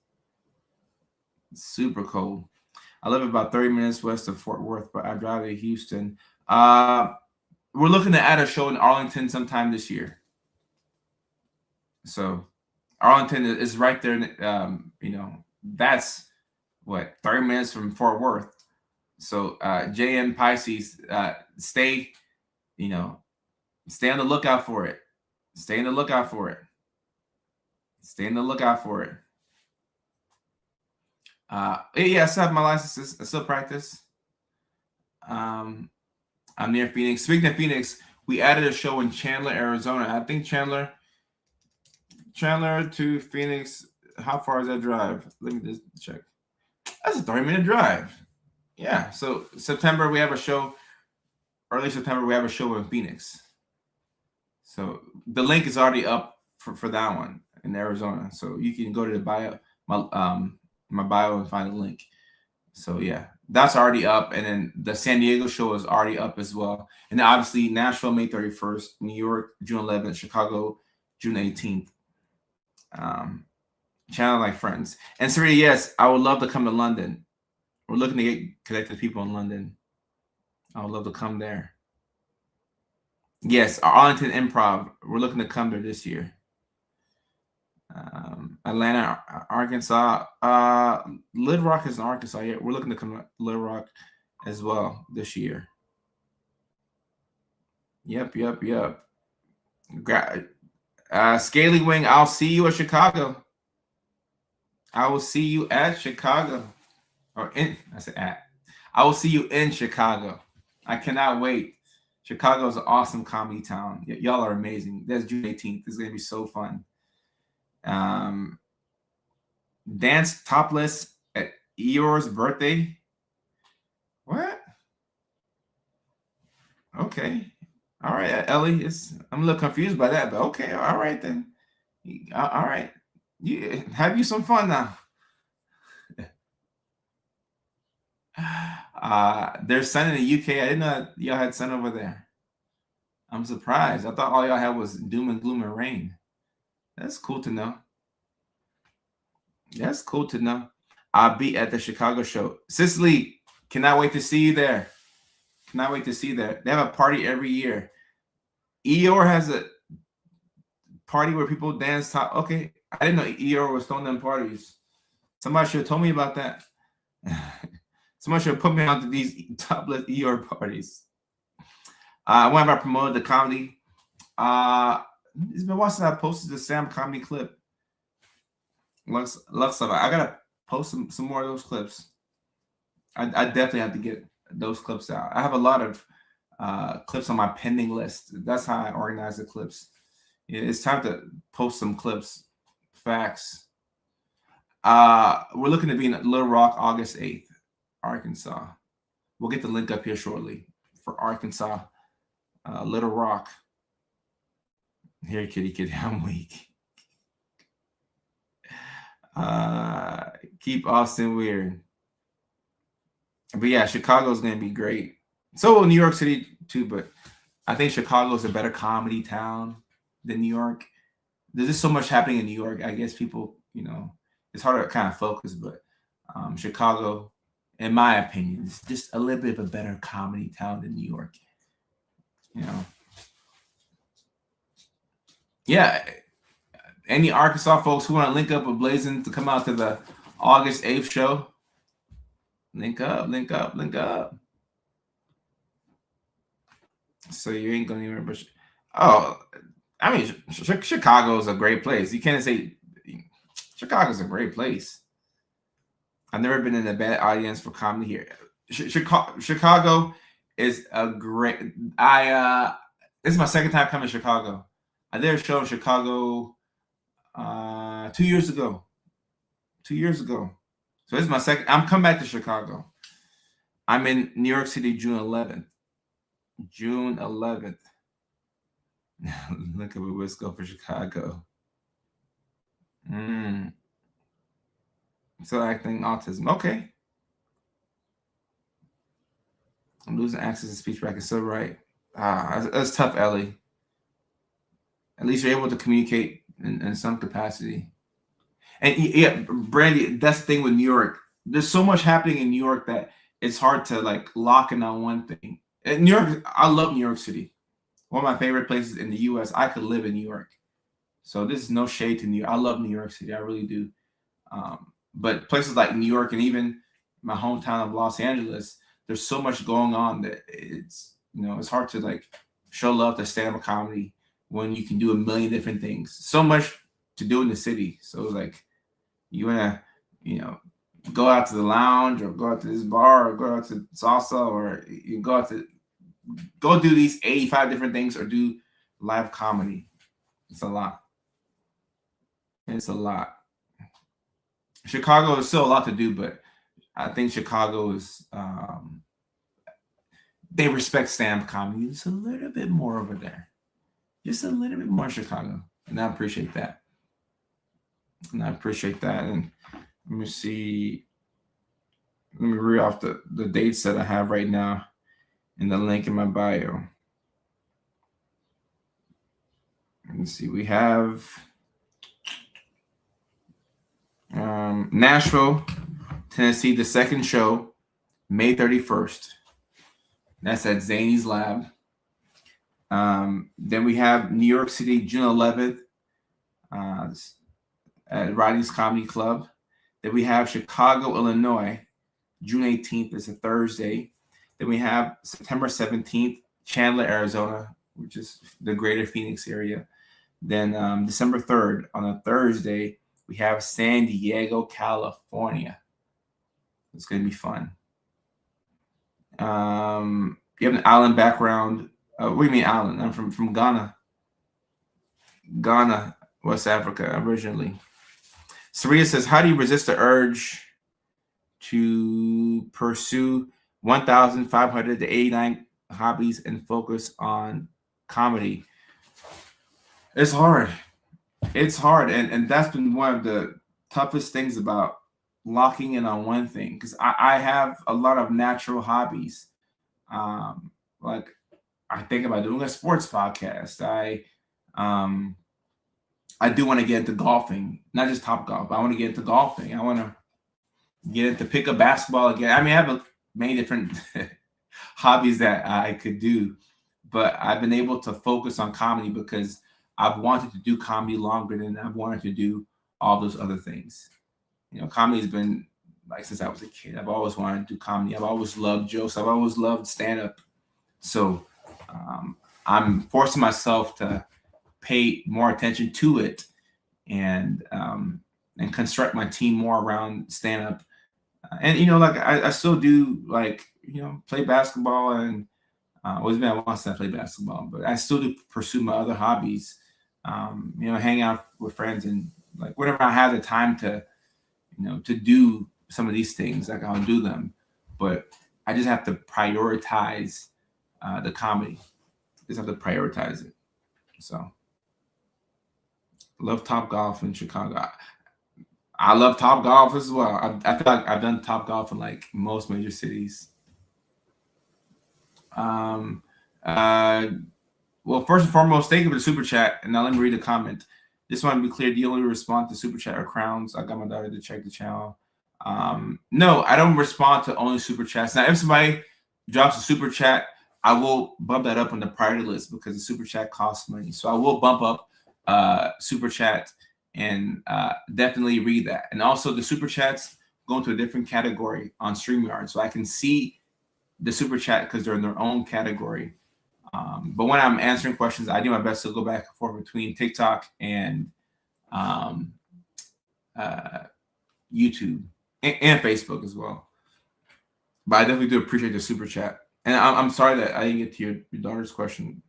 It's super cold. I live about 30 minutes west of Fort Worth, but I drive to Houston. We're looking to add a show in Arlington sometime this year. So Arlington is right there. That's what 30 minutes from Fort Worth. So JN Pisces, stay on the lookout for it. Stay on the lookout for it. Stay on the lookout for it. I still have my licenses. I still practice. I'm near Phoenix. Speaking of Phoenix, we added a show in Chandler, Arizona. I think Chandler to Phoenix. How far is that drive? Let me just check. That's a 30-minute drive. Yeah. So September we have a show. Early September we have a show in Phoenix. So the link is already up for that one in Arizona. So you can go to the bio, my bio, and find the link. So yeah, that's already up, and then the San Diego show is already up as well. And then obviously Nashville May 31st, New York June 11th, Chicago June 18th. Channel like friends. And Sarita, yes, I would love to come to London. We're looking to get connected to people in London. I would love to come there. Yes, Arlington Improv. We're looking to come there this year. Atlanta, Arkansas. Little Rock is in Arkansas. Yeah, we're looking to come to Little Rock as well this year. Yep. Scaly Wing, I'll see you at Chicago. I will see you at Chicago. I will see you in Chicago. I cannot wait. Chicago is an awesome comedy town. Y'all are amazing. That's June 18th. This is going to be so fun. Dance topless at Eeyore's birthday. What? Okay. All right, Ellie. I'm a little confused by that, but okay. All right, then. All right. You have you some fun now. There's sun in the UK. I didn't know y'all had sun over there. I'm surprised. I thought all y'all had was doom and gloom and rain. That's cool to know. That's cool to know. I'll be at the Chicago show. Cicely, cannot wait to see you there. Cannot wait to see that. They have a party every year. Eeyore has a party where people dance top. Okay, I didn't know Eeyore was throwing them parties. Somebody should have told me about that. Somebody should have put me onto these topless Eeyore parties. Whenever I promoted the comedy, it's been once I posted the Sam comedy clip. Lux, I gotta post some more of those clips. I definitely have to get those clips out. I have a lot of clips on my pending list. That's how I organize the clips. It's time to post some clips. Facts. We're looking to be in Little Rock August 8th, Arkansas. We'll get the link up here shortly for Arkansas, Little Rock. Here, kitty, I'm weak. Keep Austin weird. But yeah, Chicago's going to be great. So will New York City too, but I think Chicago is a better comedy town than New York. There's just so much happening in New York. I guess people, it's hard to kind of focus, but Chicago, in my opinion, is just a little bit of a better comedy town than New York. Yeah. Any Arkansas folks who want to link up with Blazing to come out to the August 8th show? Link up. So you ain't going anywhere, but I mean, Chicago is a great place. You can't say Chicago's a great place. I've never been in a bad audience for comedy here. Chicago is a great. This is my second time coming to Chicago. I did a show in Chicago 2 years ago. 2 years ago. So this is my second. I'm coming back to Chicago. I'm in New York City June 11th. June 11th. Look at let's go for Chicago. So acting autism. Okay. I'm losing access to speech back. It's so right. That's tough, Ellie. At least you're able to communicate in some capacity. And yeah, Brandy, that's the thing with New York. There's so much happening in New York that it's hard to like lock in on one thing. In New York, I love New York City. One of my favorite places in the U.S. I could live in New York. So this is no shade to New York. I love New York City. I really do. But places like New York and even my hometown of Los Angeles, there's so much going on that it's hard to like show love to stand-up comedy when you can do a million different things. So much to do in the city. So like you wanna, go out to the lounge or go out to this bar or go out to salsa or you go do these 85 different things or do live comedy. It's a lot. It's a lot. Chicago is still a lot to do, but I think Chicago is they respect stand-up comedy just a little bit more over there. Just a little bit more Chicago. And I appreciate that. And let me see. Let me read off the dates that I have right now in the link in my bio. Let me see. We have Nashville, Tennessee, the second show, May 31st. That's at Zany's Lab. Then we have New York City, June 11th, at Rodney's Comedy Club. Then we have Chicago, Illinois, June 18th. It's a Thursday. Then we have September 17th, Chandler, Arizona, which is the greater Phoenix area. Then December 3rd, on a Thursday, we have San Diego, California. It's going to be fun. You have an island background. What do you mean island? I'm from Ghana. Ghana, West Africa, originally. Saria says, how do you resist the urge to pursue 1,589 hobbies and focus on comedy? It's hard. It's hard. And that's been one of the toughest things about locking in on one thing. Because I have a lot of natural hobbies. Like I think about doing a sports podcast. I do want to get into golfing, not just Top Golf. I want to get into golfing. I want to get into pick up basketball again. I mean, I have many different hobbies that I could do, but I've been able to focus on comedy because I've wanted to do comedy longer than I've wanted to do all those other things. Comedy has been like since I was a kid. I've always wanted to do comedy. I've always loved jokes. I've always loved stand-up. So I'm forcing myself to pay more attention to it and construct my team more around stand-up. I still do play basketball and always been I want to play basketball, but I still do pursue my other hobbies. Hang out with friends and like whenever I have the time to do some of these things, like I'll do them. But I just have to prioritize the comedy. Just have to prioritize it. So love Top Golf in Chicago. I love Top Golf as well. I feel like I've done Top Golf in like most major cities. Well, first and foremost, thank you for the super chat. And now let me read the comment. Just want to be clear. Do you only respond to super chat or crowns? I got my daughter to check the channel. No, I don't respond to only super chats. Now, if somebody drops a super chat, I will bump that up on the priority list because the super chat costs money. So I will bump up super chat and definitely read that. And also the super chats go into a different category on StreamYard. So I can see the super chat because they're in their own category. But when I'm answering questions, I do my best to go back and forth between TikTok and um, YouTube and Facebook as well. But I definitely do appreciate the super chat. And I'm sorry that I didn't get to your daughter's question.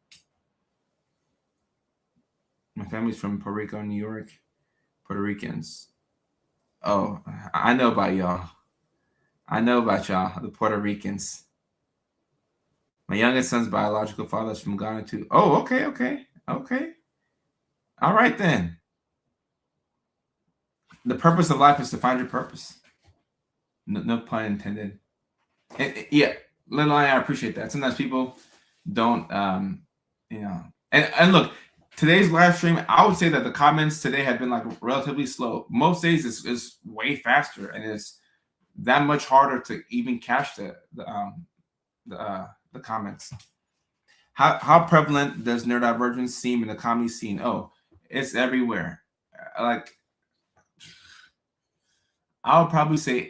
My family's from Puerto Rico, New York. Puerto Ricans. Oh, I know about y'all. I know about y'all, the Puerto Ricans. My youngest son's biological father is from Ghana too. Oh, okay. All right then. The purpose of life is to find your purpose. No pun intended. Yeah, Lynn, I appreciate that. Sometimes people don't, and look, today's live stream, I would say that the comments today have been like relatively slow. Most days is way faster, and it's that much harder to even catch the comments. How prevalent does neurodivergence seem in the comedy scene? Oh, it's everywhere. Like, I would probably say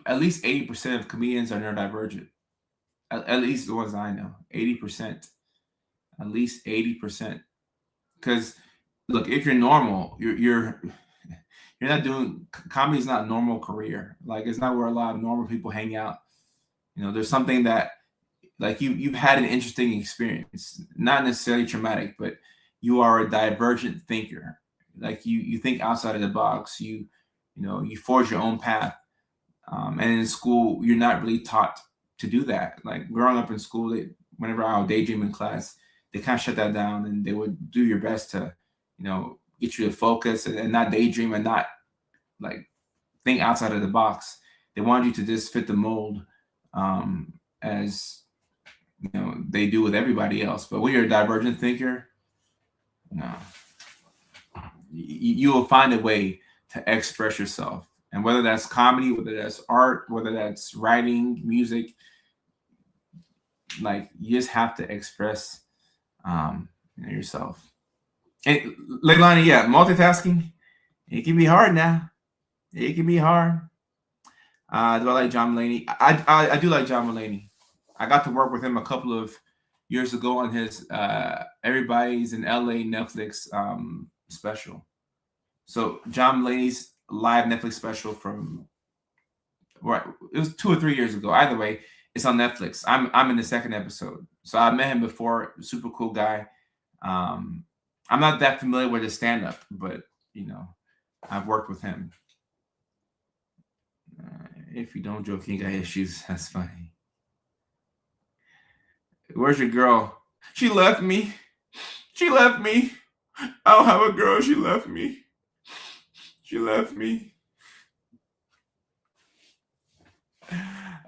at least 80% of comedians are neurodivergent. At least the ones I know, 80%, at least 80%. Because look, if you're normal, you're not doing comedy is not a normal career. Like, it's not where a lot of normal people hang out. There's something that, like, you've had an interesting experience, not necessarily traumatic, but you are a divergent thinker. Like, you think outside of the box. You forge your own path. And in school, you're not really taught to do that. Like, growing up in school, whenever I would daydream in class, they kind of shut that down, and they would do your best to, get you to focus and not daydream and not like think outside of the box. They wanted you to just fit the mold, as they do with everybody else. But when you're a divergent thinker, you will find a way to express yourself. And whether that's comedy, whether that's art, whether that's writing, music, like, you just have to express yourself. And Leilani, yeah, multitasking, it can be hard now. It can be hard. Do I like John Mulaney? I do like John Mulaney. I got to work with him a couple of years ago on his Everybody's in LA Netflix special. So John Mulaney's live Netflix special from, right, it was 2 or 3 years ago. Either way, it's on Netflix. I'm in the second episode. So I met him before. Super cool guy. I'm not that familiar with his stand-up, but I've worked with him. If you don't joke, you got issues. That's funny. Where's your girl? She left me. She left me. I don't have a girl. She left me. She left me.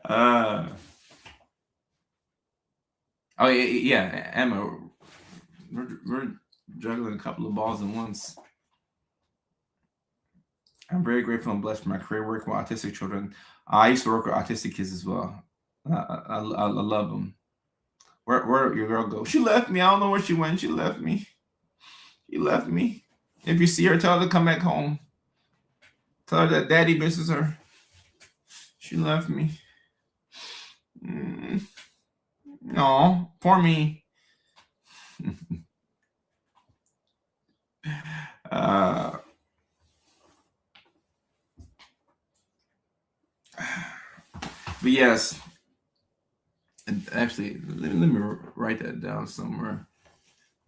Oh yeah, Emma. We're juggling a couple of balls at once. I'm very grateful and blessed for my career working with autistic children. I used to work with autistic kids as well. I love them. Where your girl go? She left me. I don't know where she went. She left me. She left me. If you see her, tell her to come back home. Tell her that daddy misses her. She left me. No, poor me. But yes, actually, let me write that down somewhere.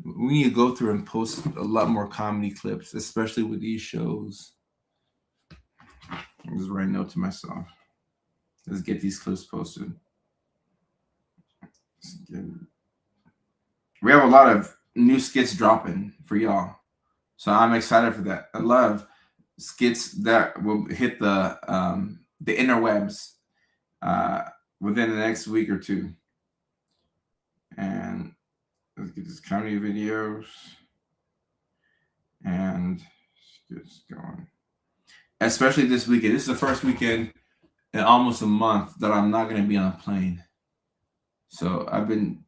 We need to go through and post a lot more comedy clips, especially with these shows. I'm just writing a note to myself. Let's get these clips posted. We have a lot of new skits dropping for y'all, so I'm excited for that. A lot of skits that will hit the interwebs within the next week or two. And let's get get these comedy videos and get going. Especially this weekend. This is the first weekend in almost a month that I'm not going to be on a plane. So I've been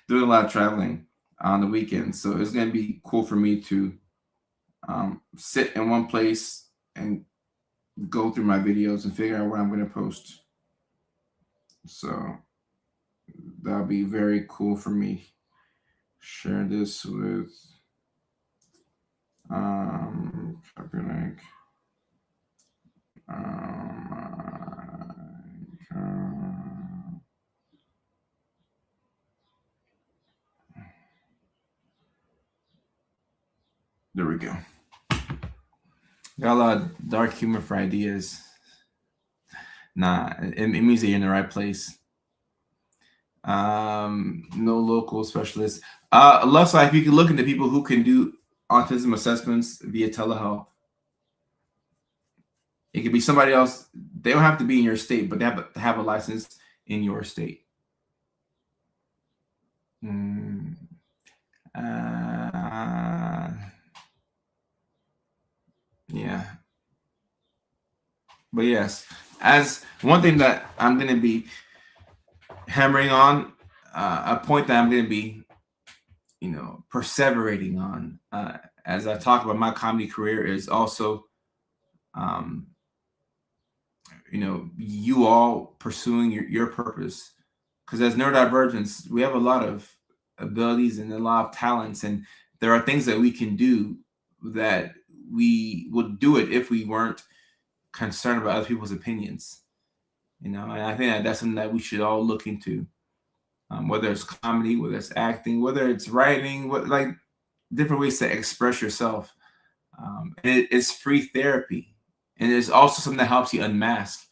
doing a lot of traveling on the weekends. So it's going to be cool for me to sit in one place and go through my videos and figure out what I'm going to post. So that'll be very cool for me. Share this with copy link. There we go. Got a lot of dark humor for ideas. Nah, it means that you're in the right place. No local specialists. Looks like you can look into people who can do autism assessments via telehealth. It could be somebody else. They don't have to be in your state, but they have to have a license in your state. Yeah. But yes, as one thing that I'm going to be hammering on, a point that I'm going to be, perseverating on, as I talk about my comedy career, is also, you all pursuing your purpose. Because as neurodivergents, we have a lot of abilities and a lot of talents, and there are things that we can do that we would do it if we weren't concerned about other people's opinions. And I think that's something that we should all look into. Whether it's comedy, whether it's acting, whether it's writing, like different ways to express yourself. And it's free therapy, and it's also something that helps you unmask.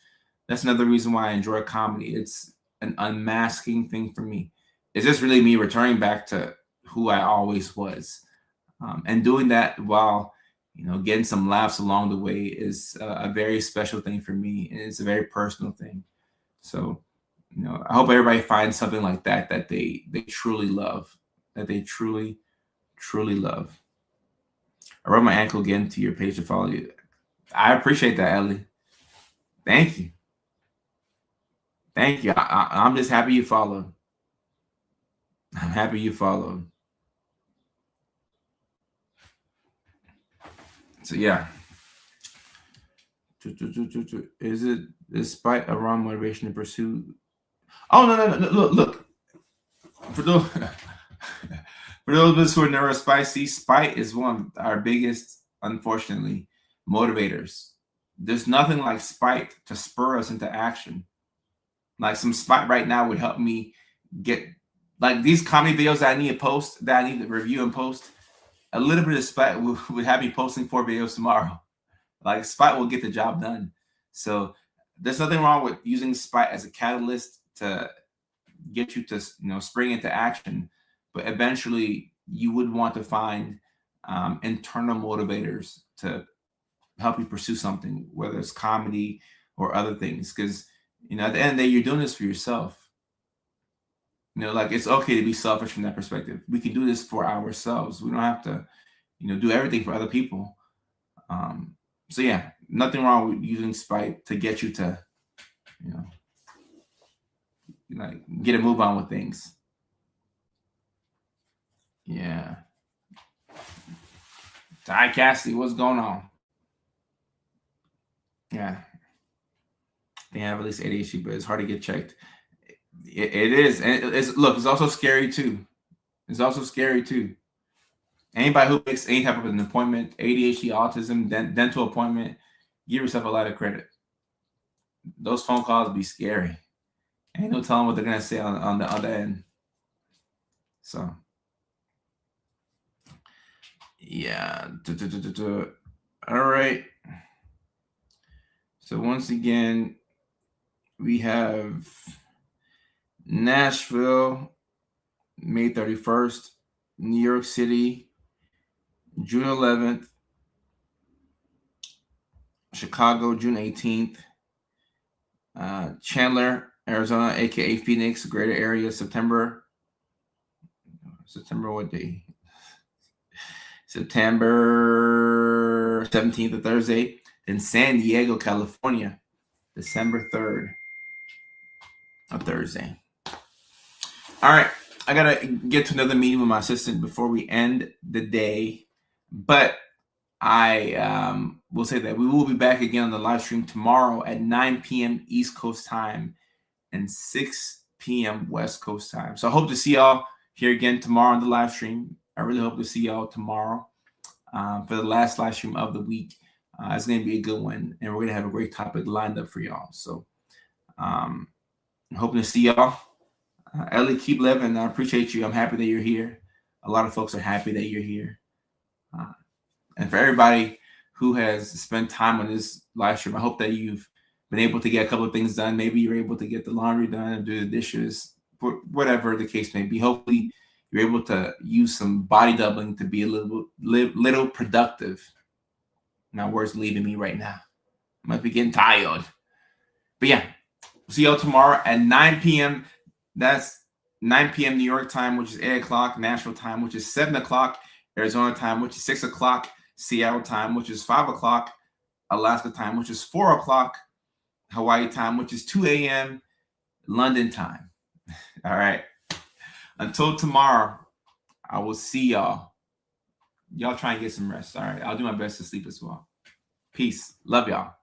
That's another reason why I enjoy comedy. It's an unmasking thing for me. It's just really me returning back to who I always was, and doing that while getting some laughs along the way is a very special thing for me, and it's a very personal thing. So, I hope everybody finds something like that they truly love, that they truly, truly love. I rubbed my ankle again to your page to follow you. I appreciate that, Ellie. Thank you. Thank you. I'm just happy you followed. I'm happy you followed. So yeah. Is it despite a wrong motivation to pursue? Oh no. Look. For those of us who are neurospicy, spite is one of our biggest, unfortunately, motivators. There's nothing like spite to spur us into action. Like some spite right now would help me get, like, these comedy videos that I need to post, that I need to review and post. A little bit of spite would have me posting 4 videos tomorrow. Like, spite will get the job done. So there's nothing wrong with using spite as a catalyst to get you to spring into action, but eventually you would want to find internal motivators to help you pursue something, whether it's comedy or other things, because at the end of the day, you're doing this for yourself. Like, it's okay to be selfish from that perspective. We can do this for ourselves. We don't have to do everything for other people. So yeah, nothing wrong with using spite to get you to get a move on with things. Yeah. Ty Cassidy, what's going on? Yeah. They have at least ADHD, but it's hard to get checked. It is. And it's also scary too. It's also scary too. Anybody who makes any type of an appointment, ADHD, autism, dental appointment, give yourself a lot of credit. Those phone calls be scary. Ain't no telling what they're gonna say on the other end. So yeah. All right. So once again, we have Nashville, May 31st, New York City, June 11th, Chicago, June 18th, Chandler, Arizona, aka Phoenix, greater area, September September what day? September 17th, a Thursday. In San Diego, California, December 3rd, a Thursday. All right. I got to get to another meeting with my assistant before we end the day. But I will say that we will be back again on the live stream tomorrow at 9 p.m. East Coast time and 6 p.m. West Coast time. So I hope to see y'all here again tomorrow on the live stream. I really hope to see y'all tomorrow for the last live stream of the week. It's going to be a good one, and we're going to have a great topic lined up for y'all. So I'm hoping to see y'all. Ellie, keep living. I appreciate you. I'm happy that you're here. A lot of folks are happy that you're here. And for everybody who has spent time on this live stream, I hope that you've been able to get a couple of things done. Maybe you're able to get the laundry done and do the dishes, whatever the case may be. Hopefully, you're able to use some body doubling to be a little productive. My words leaving me right now. I might be getting tired. But yeah, see y'all tomorrow at 9 p.m. That's 9 p.m. New York time, which is 8 o'clock Nashville time, which is 7 o'clock Arizona time, which is 6 o'clock Seattle time, which is 5 o'clock Alaska time, which is 4 o'clock Hawaii time, which is 2 a.m. London time. All right. Until tomorrow, I will see y'all. Y'all try and get some rest. All right. I'll do my best to sleep as well. Peace. Love y'all.